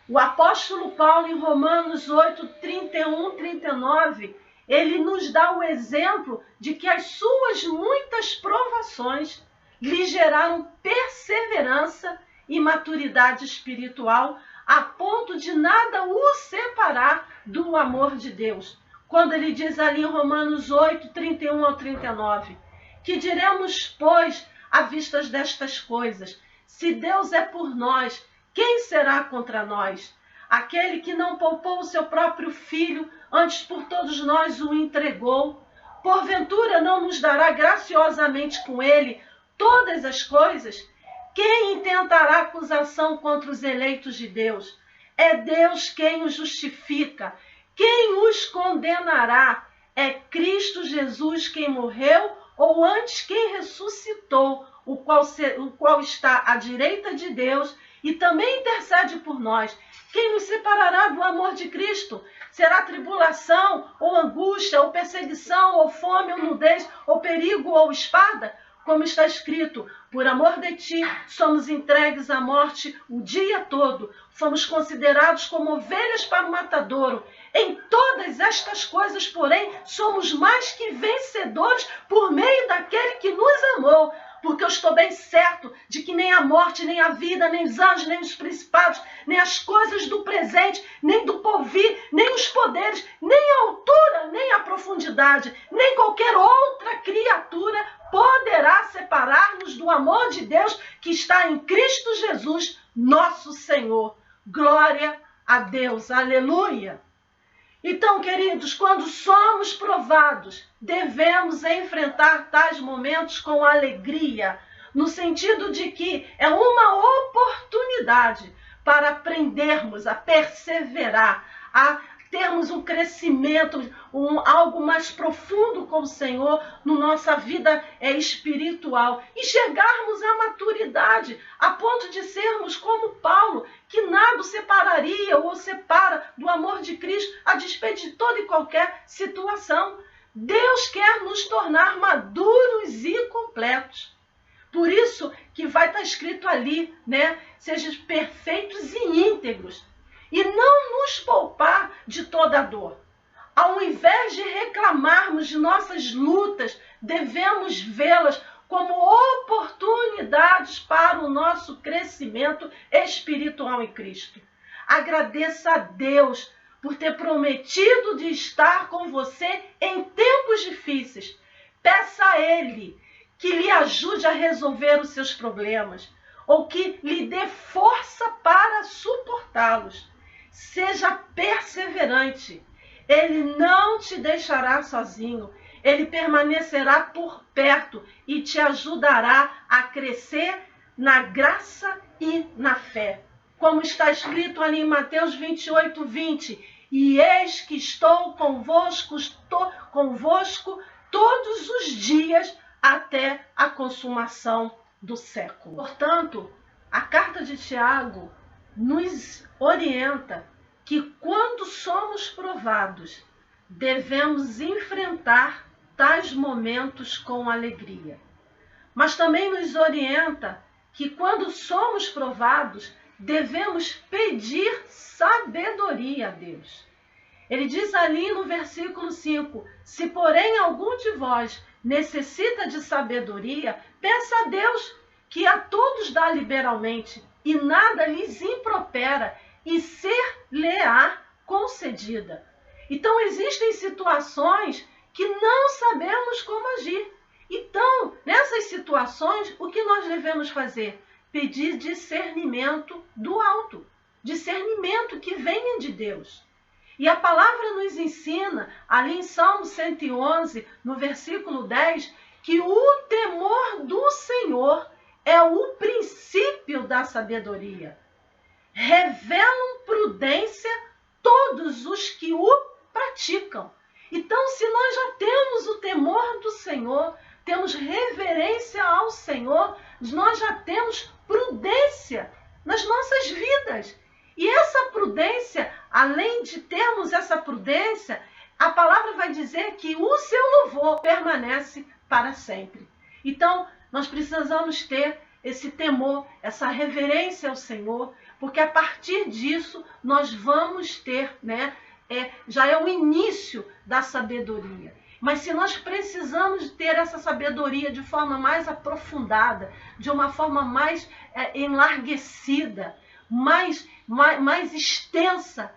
O apóstolo Paulo, em Romanos 8, 31, 39, ele nos dá o exemplo de que as suas muitas provações lhe geraram perseverança e maturidade espiritual, a ponto de nada o separar do amor de Deus. Quando ele diz ali em Romanos 8, 31 ao 39, que diremos, pois, à vista destas coisas, se Deus é por nós, quem será contra nós? Aquele que não poupou o seu próprio filho, antes por todos nós o entregou, porventura não nos dará graciosamente com ele todas as coisas? Quem intentará acusação contra os eleitos de Deus? É Deus quem os justifica. Quem os condenará? É Cristo Jesus quem morreu, ou antes quem ressuscitou, o qual está à direita de Deus e também intercede por nós. Quem nos separará do amor de Cristo? Será tribulação, ou angústia, ou perseguição, ou fome, ou nudez, ou perigo, ou espada? Como está escrito, por amor de ti, somos entregues à morte o dia todo. Fomos considerados como ovelhas para o matadouro. Em todas estas coisas, porém, somos mais que vencedores por meio daquele que nos amou. Porque eu estou bem certo de que nem a morte, nem a vida, nem os anjos, nem os principados, nem as coisas do presente, nem do porvir, nem os poderes, nem a altura, nem a profundidade, nem qualquer outra criatura poderá separar-nos do amor de Deus que está em Cristo Jesus, nosso Senhor. Glória a Deus. Aleluia. Então, queridos, quando somos provados, devemos enfrentar tais momentos com alegria, no sentido de que é uma oportunidade para aprendermos a perseverar, a termos um crescimento, algo mais profundo com o Senhor na nossa vida espiritual e chegarmos à maturidade, a ponto de sermos como Paulo, que nada o separaria ou separa do amor de Cristo a despeito de toda e qualquer situação. Deus quer nos tornar maduros e completos. Por isso que vai estar escrito ali, né? Sejam perfeitos e íntegros. E não nos poupar de toda a dor. Ao invés de reclamarmos de nossas lutas, devemos vê-las como oportunidades para o nosso crescimento espiritual em Cristo. Agradeça a Deus por ter prometido de estar com você em tempos difíceis. Peça a Ele que lhe ajude a resolver os seus problemas, ou que lhe dê força para suportá-los. Seja perseverante. Ele não te deixará sozinho. Ele permanecerá por perto e te ajudará a crescer na graça e na fé. Como está escrito ali em Mateus 28, 20. E eis que estou convosco todos os dias até a consumação do século. Portanto, a carta de Tiago nos orienta que quando somos provados, devemos enfrentar tais momentos com alegria. Mas também nos orienta que quando somos provados, devemos pedir sabedoria a Deus. Ele diz ali no versículo 5, se porém algum de vós necessita de sabedoria, peça a Deus, que a todos dá liberalmente, e nada lhes impropera, e ser-lhe-á concedida. Então existem situações que não sabemos como agir. Então, nessas situações, o que nós devemos fazer? Pedir discernimento do alto, discernimento que venha de Deus. E a palavra nos ensina, ali em Salmo 111, no versículo 10, que o temor do Senhor é o princípio da sabedoria. Revelam prudência todos os que o praticam. Então, se nós já temos o temor do Senhor, temos reverência ao Senhor, nós já temos prudência nas nossas vidas. E essa prudência, além de termos essa prudência, a palavra vai dizer que o seu louvor permanece para sempre. Então, nós precisamos ter esse temor, essa reverência ao Senhor, porque a partir disso nós vamos ter, já é o início da sabedoria. Mas se nós precisamos ter essa sabedoria de forma mais aprofundada, de uma forma mais enlarguecida, mais extensa,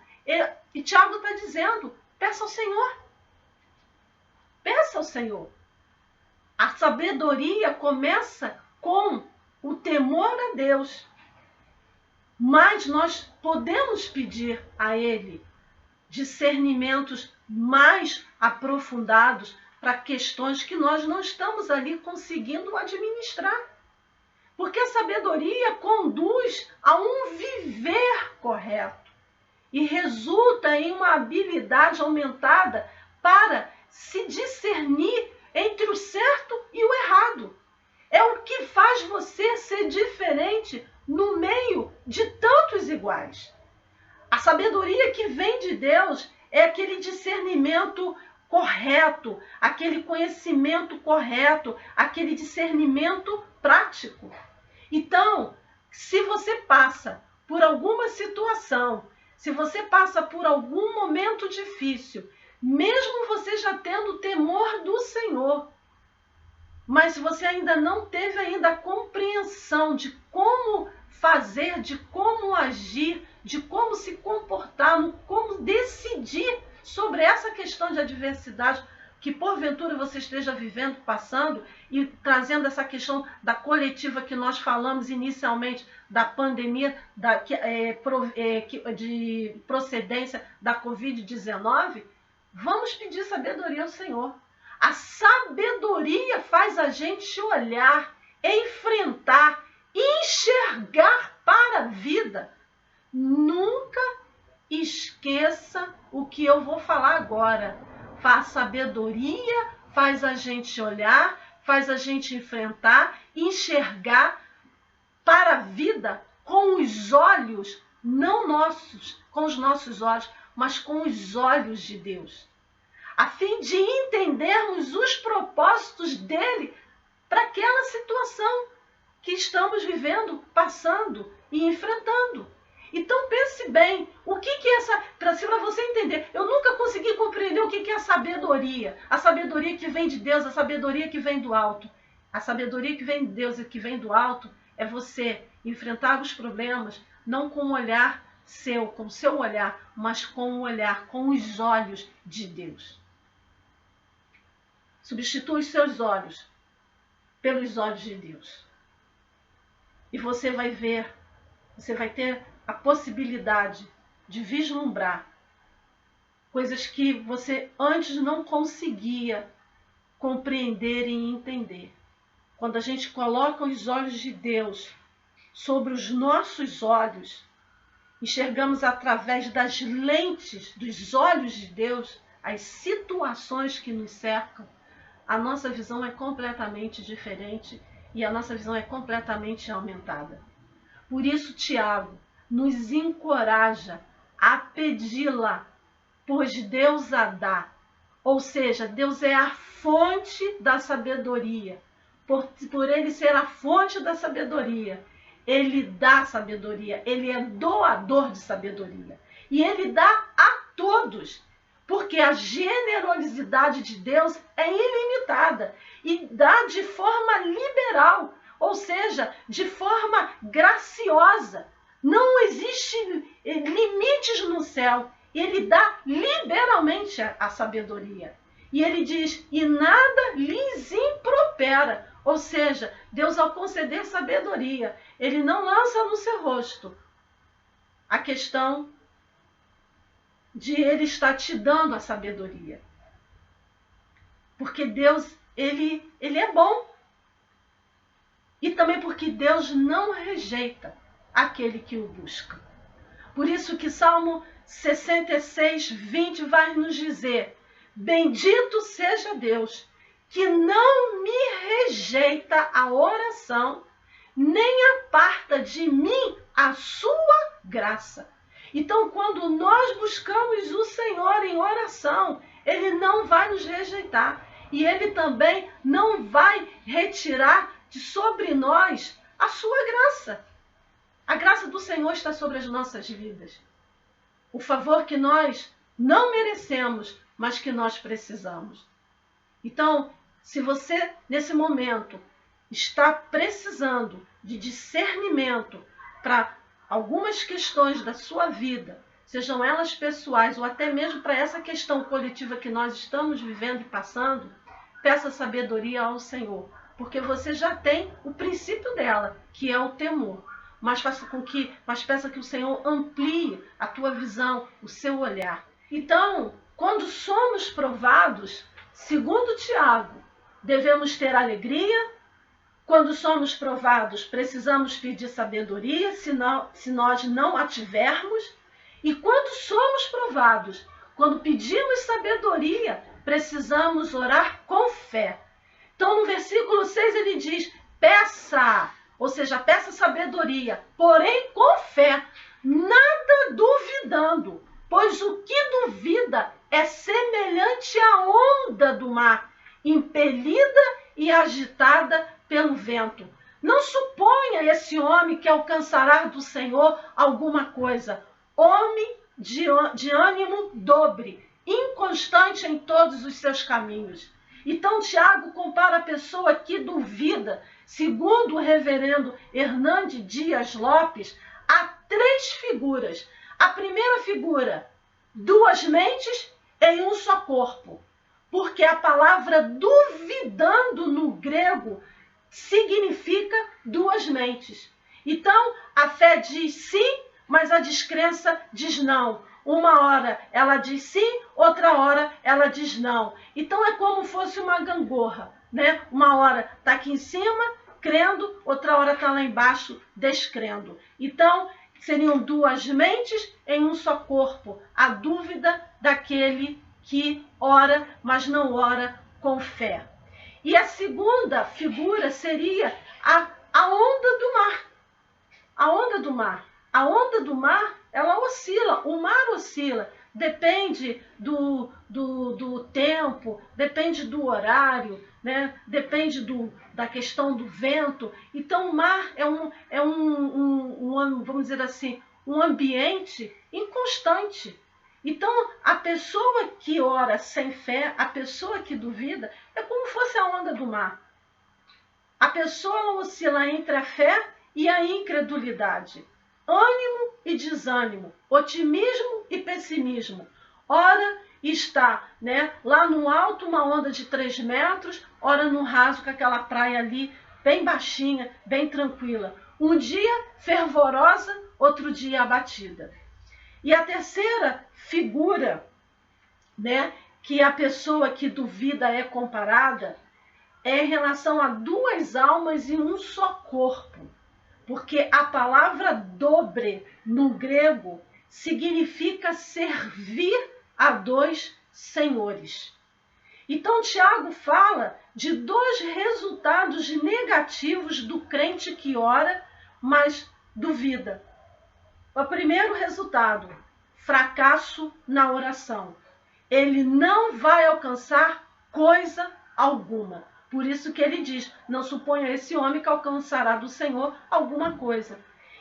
e Tiago está dizendo, peça ao Senhor. Peça ao Senhor. A sabedoria começa com o temor a Deus. Mas nós podemos pedir a Ele discernimentos mais aprofundados para questões que nós não estamos ali conseguindo administrar. Porque a sabedoria conduz a um viver correto e resulta em uma habilidade aumentada para se discernir entre o certo e o errado. É o que faz você ser diferente no meio de tantos iguais. A sabedoria que vem de Deus é aquele discernimento correto, aquele conhecimento correto, aquele discernimento prático. Então, se você passa por alguma situação, se você passa por algum momento difícil, mesmo você já tendo temor do Senhor, mas se você ainda não teve ainda a compreensão de como fazer, de como agir, de como se comportar, como decidir sobre essa questão de adversidade que porventura você esteja vivendo, passando, e trazendo essa questão da coletiva que nós falamos inicialmente, da pandemia, de procedência da Covid-19, vamos pedir sabedoria ao Senhor. A sabedoria faz a gente olhar, enfrentar, enxergar para a vida. Nunca esqueça o que eu vou falar agora. A sabedoria faz a gente olhar, faz a gente enfrentar, enxergar para a vida com os olhos, não nossos, com os nossos olhos, mas com os olhos de Deus, a fim de entendermos os propósitos dele para aquela situação que estamos vivendo, passando e enfrentando. Então pense bem, o que é essa, para você entender, eu nunca consegui compreender o que é a sabedoria que vem de Deus, a sabedoria que vem do alto. A sabedoria que vem de Deus e que vem do alto é você enfrentar os problemas, não com um olhar seu, com o seu olhar, mas com um olhar, com os olhos de Deus. Substitua os seus olhos pelos olhos de Deus. E você vai ver, você vai ter a possibilidade de vislumbrar coisas que você antes não conseguia compreender e entender. Quando a gente coloca os olhos de Deus sobre os nossos olhos, enxergamos através das lentes dos olhos de Deus as situações que nos cercam, a nossa visão é completamente diferente e a nossa visão é completamente aumentada. Por isso, Tiago nos encoraja a pedi-la, pois Deus a dá. Ou seja, Deus é a fonte da sabedoria. Por ele ser a fonte da sabedoria, ele dá sabedoria, ele é doador de sabedoria. E ele dá a todos, porque a generosidade de Deus é ilimitada e dá de forma liberal, ou seja, de forma graciosa. Não existe limites no céu. Ele dá liberalmente a sabedoria. E ele diz, e nada lhes impropera. Ou seja, Deus, ao conceder sabedoria, ele não lança no seu rosto a questão de ele estar te dando a sabedoria. Porque Deus, ele é bom. E também porque Deus não rejeita aquele que o busca. Por isso que Salmo 66, 20 vai nos dizer, bendito seja Deus, que não me rejeita a oração, nem aparta de mim a sua graça. Então, quando nós buscamos o Senhor em oração, ele não vai nos rejeitar. E ele também não vai retirar de sobre nós a sua graça. A graça do Senhor está sobre as nossas vidas. O favor que nós não merecemos, mas que nós precisamos. Então, se você, nesse momento, está precisando de discernimento para algumas questões da sua vida, sejam elas pessoais ou até mesmo para essa questão coletiva que nós estamos vivendo e passando, peça sabedoria ao Senhor, porque você já tem o princípio dela, que é o temor. Mas peça que o Senhor amplie a tua visão, o seu olhar. Então, quando somos provados, segundo Tiago, devemos ter alegria. Quando somos provados, precisamos pedir sabedoria, se nós não a tivermos. E quando somos provados, quando pedimos sabedoria, precisamos orar com fé. Então, no versículo 6, ele diz, peça, ou seja, peça sabedoria, porém com fé, nada duvidando, pois o que duvida é semelhante à onda do mar, impelida e agitada pelo vento. Não suponha esse homem que alcançará do Senhor alguma coisa. Homem de ânimo dobre, inconstante em todos os seus caminhos. Então, Tiago compara a pessoa que duvida, segundo o reverendo Hernandes Dias Lopes, a 3 figuras. A primeira figura, 2 mentes em um só corpo. Porque a palavra duvidando no grego significa 2 mentes. Então, a fé diz sim, mas a descrença diz não. Uma hora ela diz sim, outra hora ela diz não. Então é como fosse uma gangorra, né? Uma hora está aqui em cima, crendo, outra hora está lá embaixo, descrendo. Então, seriam 2 mentes em um só corpo. A dúvida daquele que ora, mas não ora com fé. E a segunda figura seria a onda do mar. A onda do mar. A onda do mar, ela oscila, o mar oscila, depende do tempo, depende do horário, né? Depende da questão do vento. Então, o mar é vamos dizer assim, um ambiente inconstante. Então, a pessoa que ora sem fé, a pessoa que duvida, é como fosse a onda do mar. A pessoa oscila entre a fé e a incredulidade. Ânimo e desânimo, otimismo e pessimismo. Ora está, né, lá no alto uma onda de 3 metros, ora no raso com aquela praia ali bem baixinha, bem tranquila. Um dia fervorosa, outro dia abatida. E a terceira figura, né, que a pessoa que duvida é comparada, é em relação a 2 almas em um só corpo. Porque a palavra dobre no grego significa servir a 2 senhores. Então, Tiago fala de 2 resultados negativos do crente que ora, mas duvida. O primeiro resultado, fracasso na oração. Ele não vai alcançar coisa alguma, Por isso que ele diz, não suponha esse homem que alcançará do Senhor alguma coisa.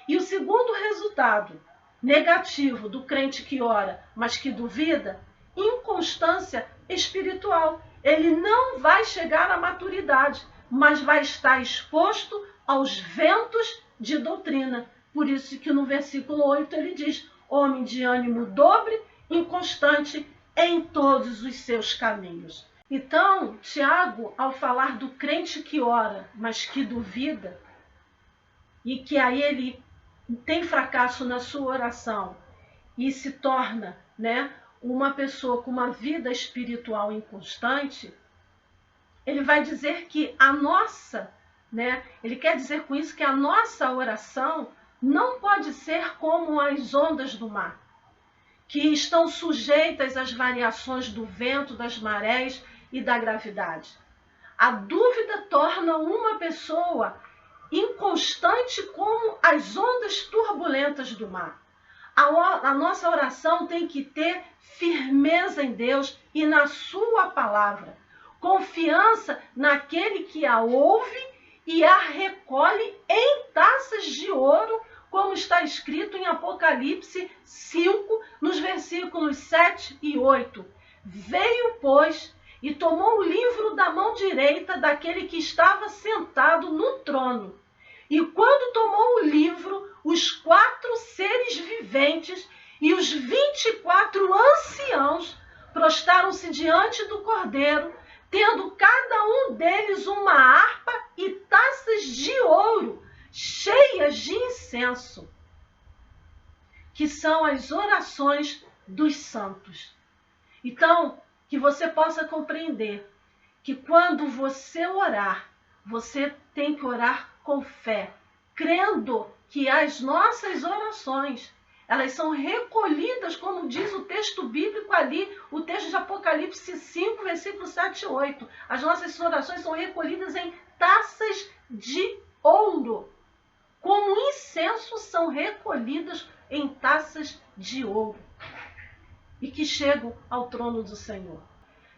E o segundo resultado negativo do crente que ora, mas que duvida, inconstância espiritual. Ele não vai chegar à maturidade, mas vai estar exposto aos ventos de doutrina. Por isso que no versículo 8 ele diz, homem de ânimo dobre, inconstante em todos os seus caminhos. Então, Tiago, ao falar do crente que ora, mas que duvida, e que aí ele tem fracasso na sua oração e se torna, uma pessoa com uma vida espiritual inconstante, ele vai dizer que a nossa, ele quer dizer com isso que a nossa oração não pode ser como as ondas do mar, que estão sujeitas às variações do vento, das marés e da gravidade. A dúvida torna uma pessoa inconstante como as ondas turbulentas do mar. A nossa oração tem que ter firmeza em Deus e na sua palavra, confiança naquele que a ouve e a recolhe em taças de ouro, como está escrito em Apocalipse 5, nos versículos 7 e 8. Veio, pois, e tomou o livro da mão direita daquele que estava sentado no trono. E quando tomou o livro, os 4 seres viventes e os 24 anciãos prostaram-se diante do Cordeiro, tendo cada um deles uma harpa e taças de ouro, cheias de incenso, que são as orações dos santos. Então, que você possa compreender que quando você orar, você tem que orar com fé, crendo que as nossas orações, elas são recolhidas, como diz o texto bíblico ali, o texto de Apocalipse 5, versículo 7 e 8. As nossas orações são recolhidas em taças de ouro, como incenso são recolhidas em taças de ouro, e que chegam ao trono do Senhor.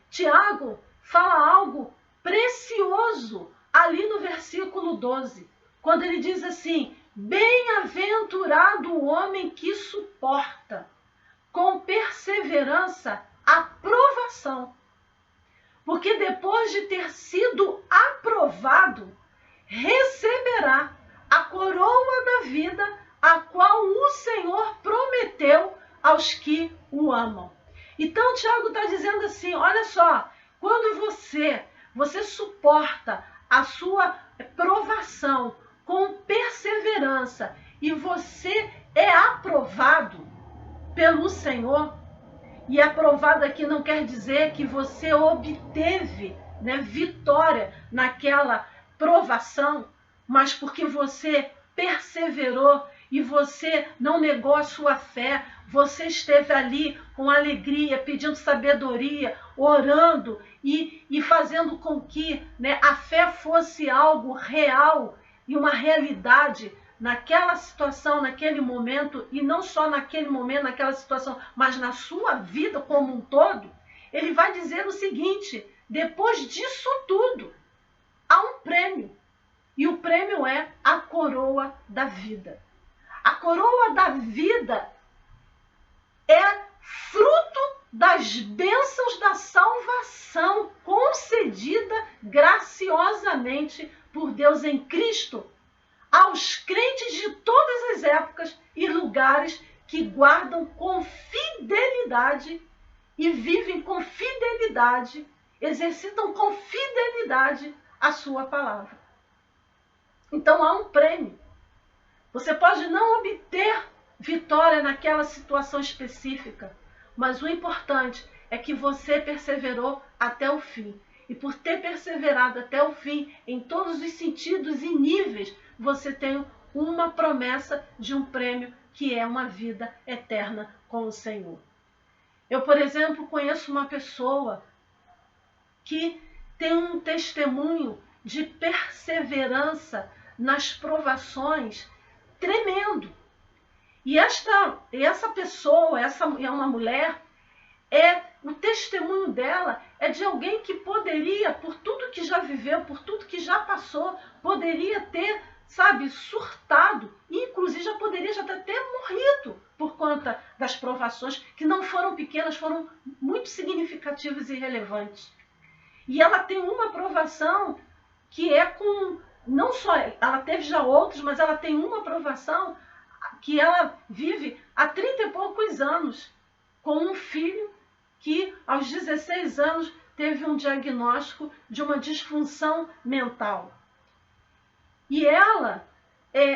Tiago fala algo precioso ali no versículo 12, quando ele diz assim, bem-aventurado o homem que suporta com perseverança a provação, porque depois de ter sido aprovado, receberá a coroa da vida, a qual o Senhor prometeu aos que o amam. Então, Tiago está dizendo assim, olha só, quando você suporta a sua provação com perseverança e você é aprovado pelo Senhor, e aprovado aqui não quer dizer que você obteve vitória naquela provação, mas porque você perseverou e você não negou a sua fé, você esteve ali com alegria, pedindo sabedoria, orando e fazendo com que a fé fosse algo real e uma realidade naquela situação, naquele momento, e não só naquele momento, naquela situação, mas na sua vida como um todo. Ele vai dizer o seguinte, depois disso tudo, há um prêmio, e o prêmio é a coroa da vida. A coroa da vida é fruto das bênçãos da salvação concedida graciosamente por Deus em Cristo aos crentes de todas as épocas e lugares que guardam com fidelidade e vivem com fidelidade, exercitam com fidelidade a sua palavra. Então há um prêmio. Você pode não obter vitória naquela situação específica, mas o importante é que você perseverou até o fim. E por ter perseverado até o fim, em todos os sentidos e níveis, você tem uma promessa de um prêmio que é uma vida eterna com o Senhor. Eu, por exemplo, conheço uma pessoa que tem um testemunho de perseverança nas provações tremendo. E essa pessoa, essa é uma mulher, o testemunho dela é de alguém que poderia, por tudo que já viveu, por tudo que já passou, poderia ter, sabe, surtado, e inclusive já poderia já ter morrido por conta das provações, que não foram pequenas, foram muito significativas e relevantes. E ela tem uma provação que é com, não só, ela teve já outras, mas ela tem uma provação que ela vive há 30 e poucos anos, com um filho que aos 16 anos teve um diagnóstico de uma disfunção mental. E ela,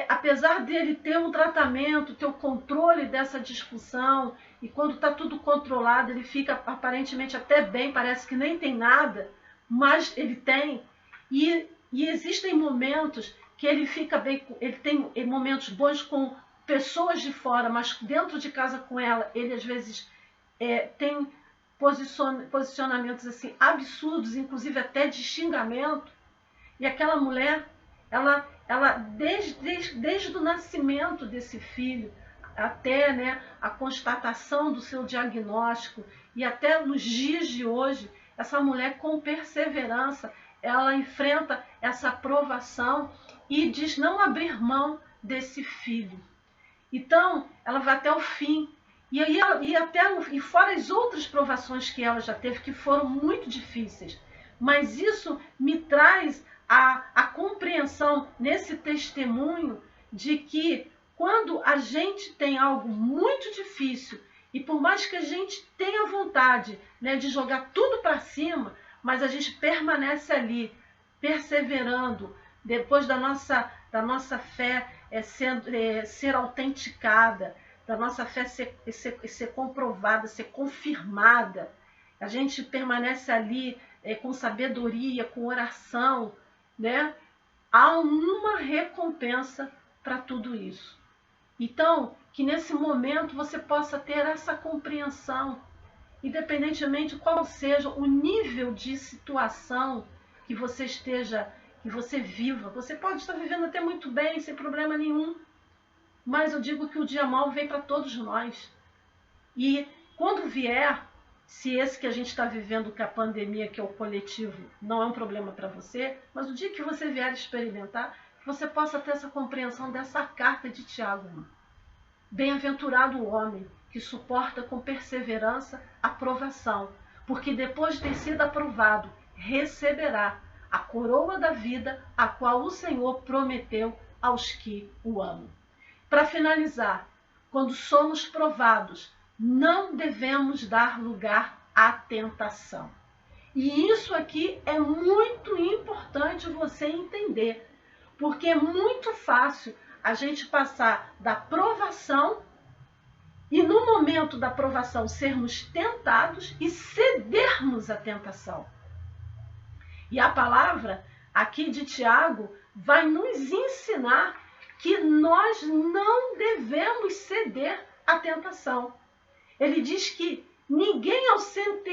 apesar dele ter um tratamento, ter o controle dessa disfunção, e quando está tudo controlado, ele fica aparentemente até bem, parece que nem tem nada, mas ele tem. E existem momentos que ele fica bem, ele tem momentos bons com pessoas de fora, mas dentro de casa com ela, ele às vezes tem posicionamentos assim absurdos, inclusive até de xingamento. E aquela mulher, ela desde o nascimento desse filho até, né, a constatação do seu diagnóstico e até nos dias de hoje, essa mulher com perseverança, ela enfrenta essa provação e diz não abrir mão desse filho. Então, ela vai até o fim. E fora as outras provações que ela já teve, que foram muito difíceis. Mas isso me traz a compreensão nesse testemunho de que quando a gente tem algo muito difícil, e por mais que a gente tenha vontade, né, de jogar tudo para cima, mas a gente permanece ali, perseverando, depois da nossa fé ser autenticada, da nossa fé ser comprovada, ser confirmada. A gente permanece ali com sabedoria, com oração, né? Há uma recompensa para tudo isso. Então, que nesse momento você possa ter essa compreensão, independentemente de qual seja o nível de situação que você esteja, que você viva. Você pode estar vivendo até muito bem, sem problema nenhum. Mas eu digo que o dia mau vem para todos nós. E quando vier, se esse que a gente está vivendo, que é a pandemia, que é o coletivo, não é um problema para você, mas o dia que você vier experimentar, você possa ter essa compreensão dessa carta de Tiago. Bem-aventurado o homem que suporta com perseverança a provação, porque depois de ter sido aprovado, receberá a coroa da vida, a qual o Senhor prometeu aos que o amam. Para finalizar, quando somos provados, não devemos dar lugar à tentação. E isso aqui é muito importante você entender, porque é muito fácil a gente passar da provação e no momento da provação sermos tentados e cedermos à tentação. E a palavra aqui de Tiago vai nos ensinar que nós não devemos ceder à tentação. Ele diz que ninguém ao ser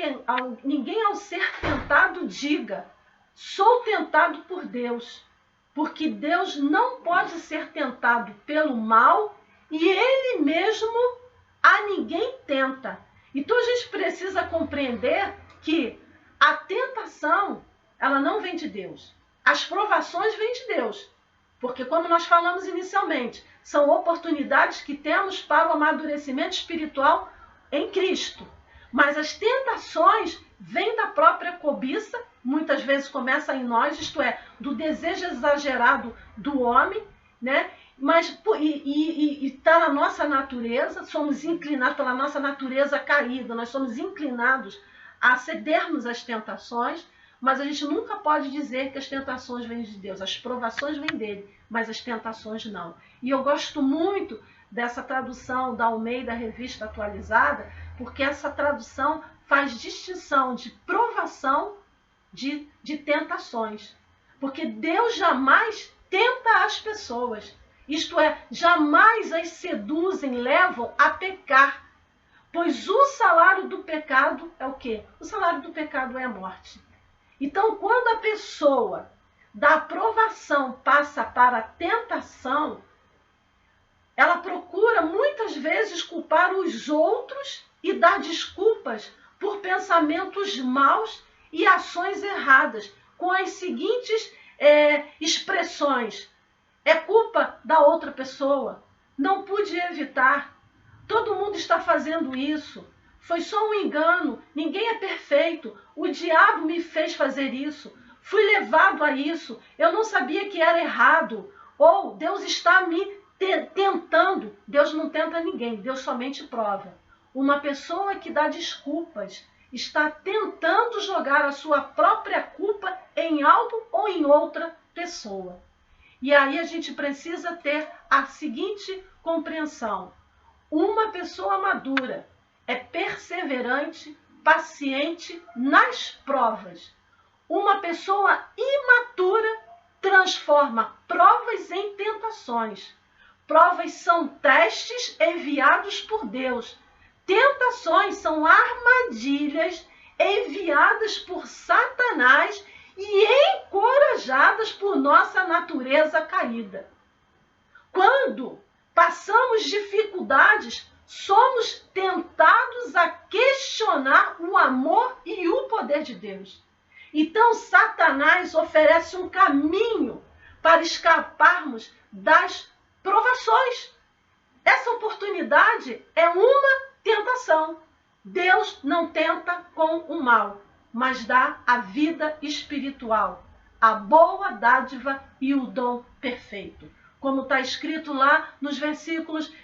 tentado diga, sou tentado por Deus, porque Deus não pode ser tentado pelo mal e Ele mesmo a ninguém tenta. Então a gente precisa compreender que a tentação, ela não vem de Deus. As provações vêm de Deus. Porque, como nós falamos inicialmente, são oportunidades que temos para o amadurecimento espiritual em Cristo. Mas as tentações vêm da própria cobiça, muitas vezes começa em nós, isto é, do desejo exagerado do homem, né? Mas está na nossa natureza, somos inclinados pela nossa natureza caída, nós somos inclinados a cedermos às tentações, mas a gente nunca pode dizer que as tentações vêm de Deus. As provações vêm dele, mas as tentações não. E eu gosto muito dessa tradução da Almeida Revista Atualizada, porque essa tradução faz distinção de provação de tentações. Porque Deus jamais tenta as pessoas. Isto é, jamais as seduzem, levam a pecar. Pois o salário do pecado é o quê? O salário do pecado é a morte. Então, quando a pessoa da aprovação passa para a tentação, ela procura muitas vezes culpar os outros e dar desculpas por pensamentos maus e ações erradas, com as seguintes expressões: é culpa da outra pessoa, não pude evitar, todo mundo está fazendo isso, foi só um engano, ninguém é perfeito, o diabo me fez fazer isso, fui levado a isso, eu não sabia que era errado, ou Deus está me tentando. Deus não tenta ninguém, Deus somente prova. Uma pessoa que dá desculpas está tentando jogar a sua própria culpa em algo ou em outra pessoa. E aí a gente precisa ter a seguinte compreensão: uma pessoa madura é perseverante, paciente nas provas. Uma pessoa imatura transforma provas em tentações. Provas são testes enviados por Deus. Tentações são armadilhas enviadas por Satanás e encorajadas por nossa natureza caída. Quando passamos dificuldades, somos tentados a questionar o amor e o poder de Deus. Então, Satanás oferece um caminho para escaparmos das provações. Essa oportunidade é uma tentação. Deus não tenta com o mal, mas dá a vida espiritual, a boa dádiva e o dom perfeito. Como está escrito lá nos versículos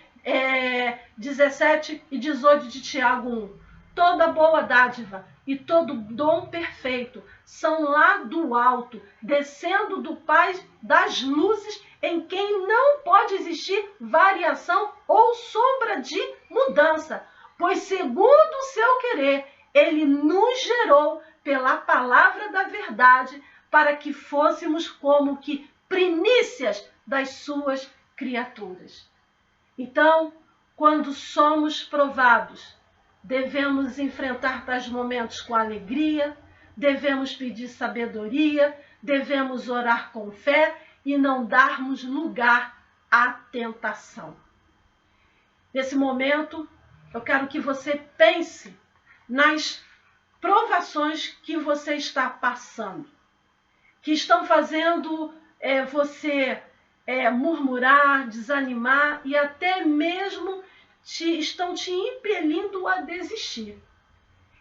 17 e 18 de Tiago 1. Toda boa dádiva e todo dom perfeito são lá do alto, descendo do Pai das luzes, em quem não pode existir variação ou sombra de mudança, pois segundo o seu querer, ele nos gerou pela palavra da verdade, para que fôssemos como que primícias das suas criaturas. Então, quando somos provados, devemos enfrentar tais momentos com alegria, devemos pedir sabedoria, devemos orar com fé e não darmos lugar à tentação. Nesse momento, eu quero que você pense nas provações que você está passando, que estão fazendo você murmurar, desanimar e até mesmo estão te impelindo a desistir.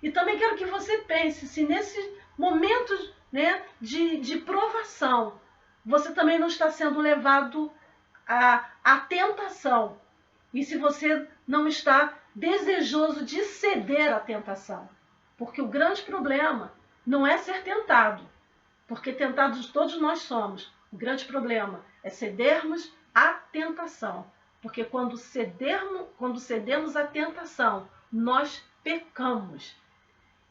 E também quero que você pense se nesses momentos, né, de provação, você também não está sendo levado à tentação. E se você não está desejoso de ceder à tentação. Porque o grande problema não é ser tentado, porque tentados todos nós somos. O grande problema é cedermos à tentação. Porque quando cedemos à tentação, nós pecamos.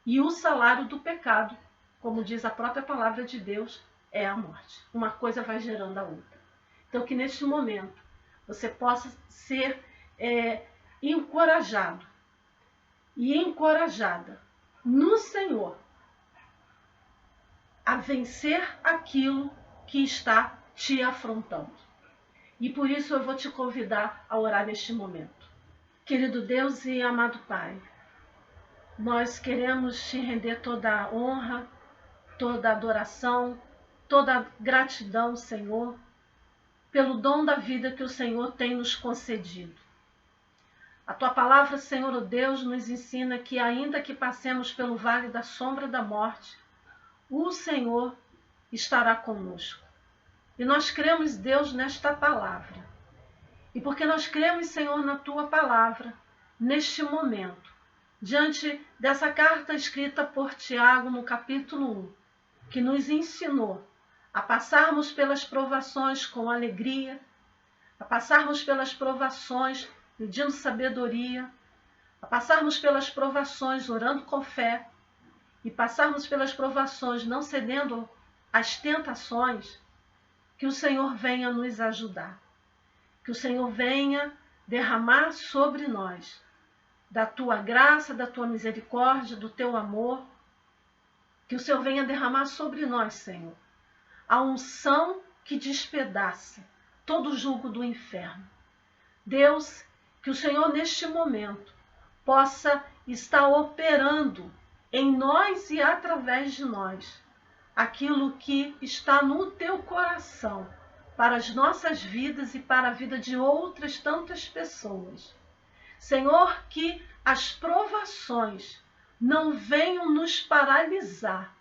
E o salário do pecado, como diz a própria palavra de Deus, é a morte. Uma coisa vai gerando a outra. Então que neste momento você possa ser encorajado e encorajada no Senhor a vencer aquilo que está te afrontando. E por isso eu vou te convidar a orar neste momento. Querido Deus e amado Pai, nós queremos te render toda a honra, toda a adoração, toda a gratidão, Senhor, pelo dom da vida que o Senhor tem nos concedido. A tua palavra, Senhor Deus, nos ensina que ainda que passemos pelo vale da sombra da morte, o Senhor estará conosco. E nós cremos, Deus, nesta palavra. E porque nós cremos, Senhor, na tua palavra, neste momento, diante dessa carta escrita por Tiago no capítulo 1, que nos ensinou a passarmos pelas provações com alegria, a passarmos pelas provações pedindo sabedoria, a passarmos pelas provações orando com fé, e passarmos pelas provações não cedendo às tentações, que o Senhor venha nos ajudar. Que o Senhor venha derramar sobre nós da tua graça, da tua misericórdia, do teu amor. Que o Senhor venha derramar sobre nós, Senhor, a unção que despedaça todo o jugo do inferno. Deus, que o Senhor neste momento possa estar operando em nós e através de nós aquilo que está no teu coração para as nossas vidas e para a vida de outras tantas pessoas. Senhor, que as provações não venham nos paralisar,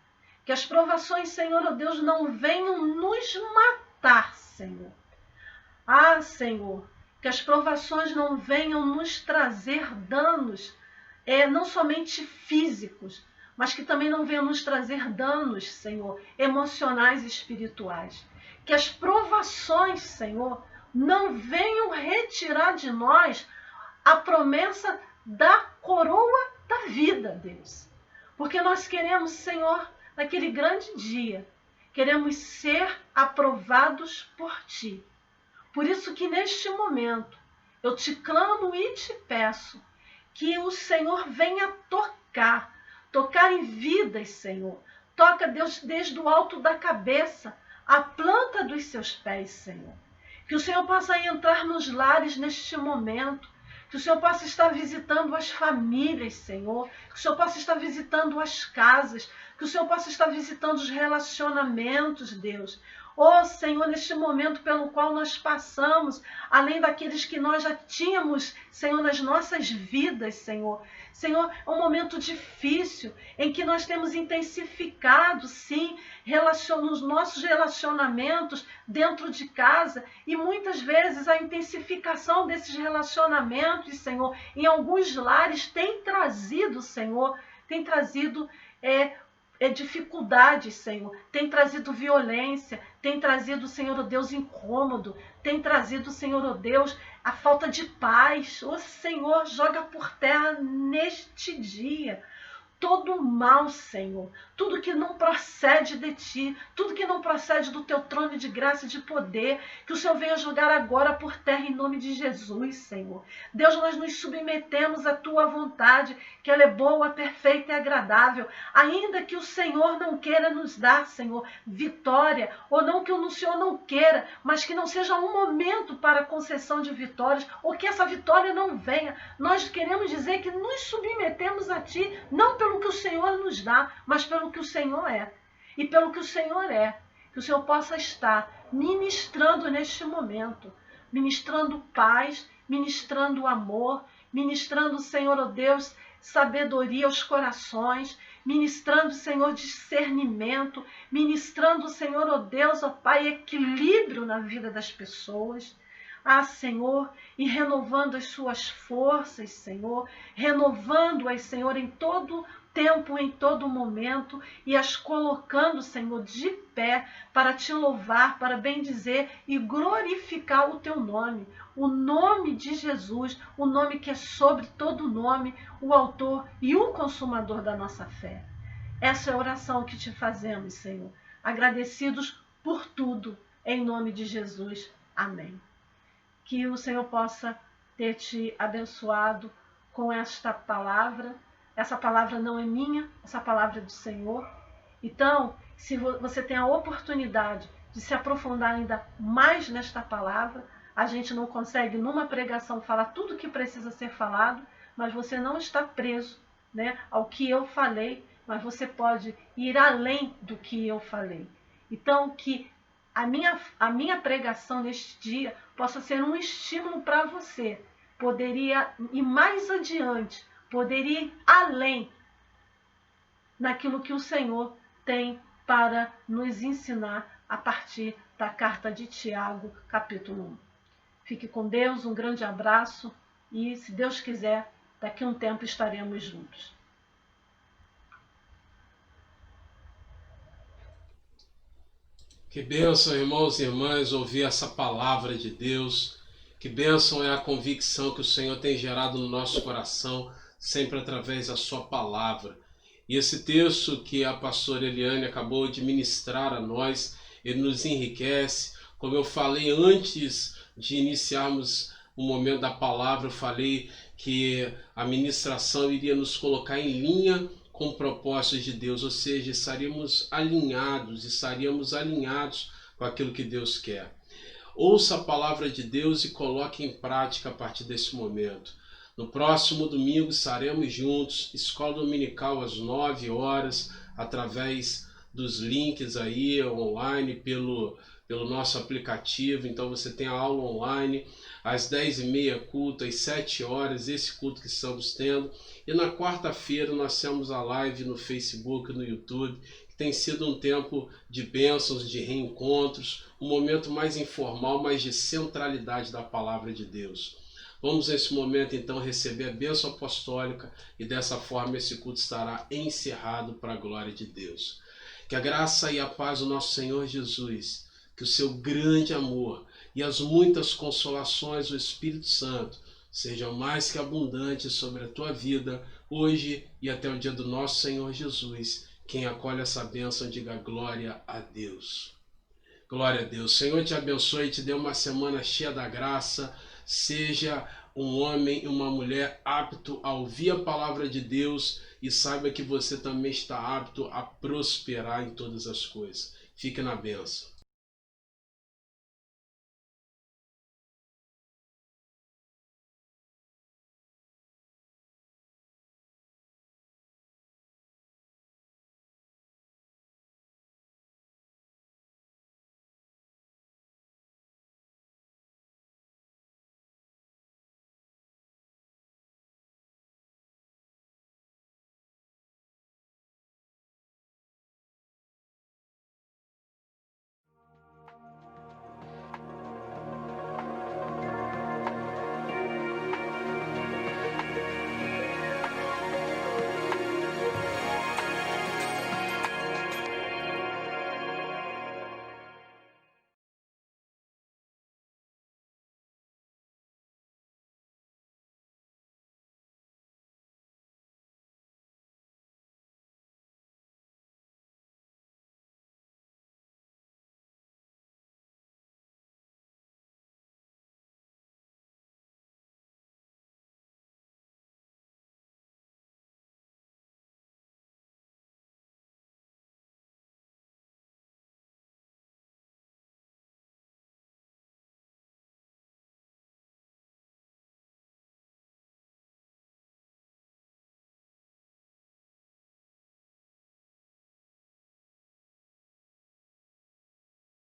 que as provações, Senhor, ó Deus, não venham nos matar, Senhor. Ah, Senhor, que as provações não venham nos trazer danos, não somente físicos, mas que também não venham nos trazer danos, Senhor, emocionais e espirituais. Que as provações, Senhor, não venham retirar de nós a promessa da coroa da vida, Deus. Porque nós queremos, Senhor, naquele grande dia, queremos ser aprovados por Ti. Por isso que neste momento eu te clamo e te peço que o Senhor venha tocar em vidas, Senhor. Toca, Deus, desde o alto da cabeça, a planta dos seus pés, Senhor. Que o Senhor possa entrar nos lares neste momento, que o Senhor possa estar visitando as famílias, Senhor, que o Senhor possa estar visitando as casas, que o Senhor possa estar visitando os relacionamentos, Deus. Oh, Senhor, neste momento pelo qual nós passamos, além daqueles que nós já tínhamos, Senhor, nas nossas vidas, Senhor. Senhor, é um momento difícil em que nós temos intensificado, sim, nos nossos relacionamentos dentro de casa e muitas vezes a intensificação desses relacionamentos, Senhor, em alguns lares tem trazido, Senhor, dificuldades, Senhor, tem trazido violência, tem trazido, Senhor, oh Deus, incômodo, tem trazido, Senhor, oh Deus, a falta de paz. Oh Senhor, joga por terra neste dia todo o mal, Senhor, tudo que não procede de Ti, tudo que não procede do Teu trono de graça e de poder, que o Senhor venha jogar agora por terra em nome de Jesus, Senhor. Deus, nós nos submetemos à Tua vontade, que ela é boa, perfeita e agradável, ainda que o Senhor não queira nos dar, Senhor, vitória, ou não que o Senhor não queira, mas que não seja um momento para a concessão de vitórias, ou que essa vitória não venha. Nós queremos dizer que nos submetemos a Ti, não pelo que o Senhor nos dá, mas pelo que o Senhor é. E pelo que o Senhor é, que o Senhor possa estar ministrando neste momento, ministrando paz, ministrando amor, ministrando, Senhor, ó Deus, sabedoria aos corações, ministrando, Senhor, discernimento, ministrando, Senhor, ó Deus, ó Pai, equilíbrio na vida das pessoas. Ah, Senhor, e renovando as suas forças, Senhor, renovando-as, Senhor, em todo tempo, em todo momento, e as colocando, Senhor, de pé para te louvar, para bendizer e glorificar o teu nome, o nome de Jesus, o nome que é sobre todo nome, o autor e o consumador da nossa fé. Essa é a oração que te fazemos, Senhor, agradecidos por tudo, em nome de Jesus. Amém. Que o Senhor possa ter te abençoado com esta palavra. Essa palavra não é minha, essa palavra é do Senhor. Então, se você tem a oportunidade de se aprofundar ainda mais nesta palavra, a gente não consegue numa pregação falar tudo o que precisa ser falado, mas você não está preso, né, ao que eu falei, mas você pode ir além do que eu falei. Então, que a minha pregação neste dia possa ser um estímulo para você. Poderia ir mais adiante, poderia ir além naquilo que o Senhor tem para nos ensinar a partir da carta de Tiago, capítulo 1. Fique com Deus, um grande abraço e, se Deus quiser, daqui a um tempo estaremos juntos. Que bênção, irmãos e irmãs, ouvir essa palavra de Deus. Que bênção é a convicção que o Senhor tem gerado no nosso coração, sempre através da sua palavra. E esse texto que a pastora Eliane acabou de ministrar a nós, ele nos enriquece. Como eu falei antes de iniciarmos o momento da palavra, eu falei que a ministração iria nos colocar em linha com o propósito de Deus, ou seja, estaríamos alinhados com aquilo que Deus quer. Ouça a palavra de Deus e coloque em prática a partir desse momento. No próximo domingo estaremos juntos, escola dominical às 9 horas, através dos links aí online pelo nosso aplicativo. Então você tem a aula online às 10h30, culto às 7 horas, esse culto que estamos tendo. E na quarta-feira nós temos a live no Facebook, no YouTube, que tem sido um tempo de bênçãos, de reencontros, um momento mais informal, mas de centralidade da palavra de Deus. Vamos nesse momento então receber a bênção apostólica e dessa forma esse culto estará encerrado para a glória de Deus. Que a graça e a paz do nosso Senhor Jesus, que o seu grande amor e as muitas consolações do Espírito Santo sejam mais que abundantes sobre a tua vida, hoje e até o dia do nosso Senhor Jesus. Quem acolhe essa bênção, diga glória a Deus. Glória a Deus. Senhor te abençoe e te dê uma semana cheia da graça. Seja um homem e uma mulher apto a ouvir a palavra de Deus e saiba que você também está apto a prosperar em todas as coisas. Fique na bênção.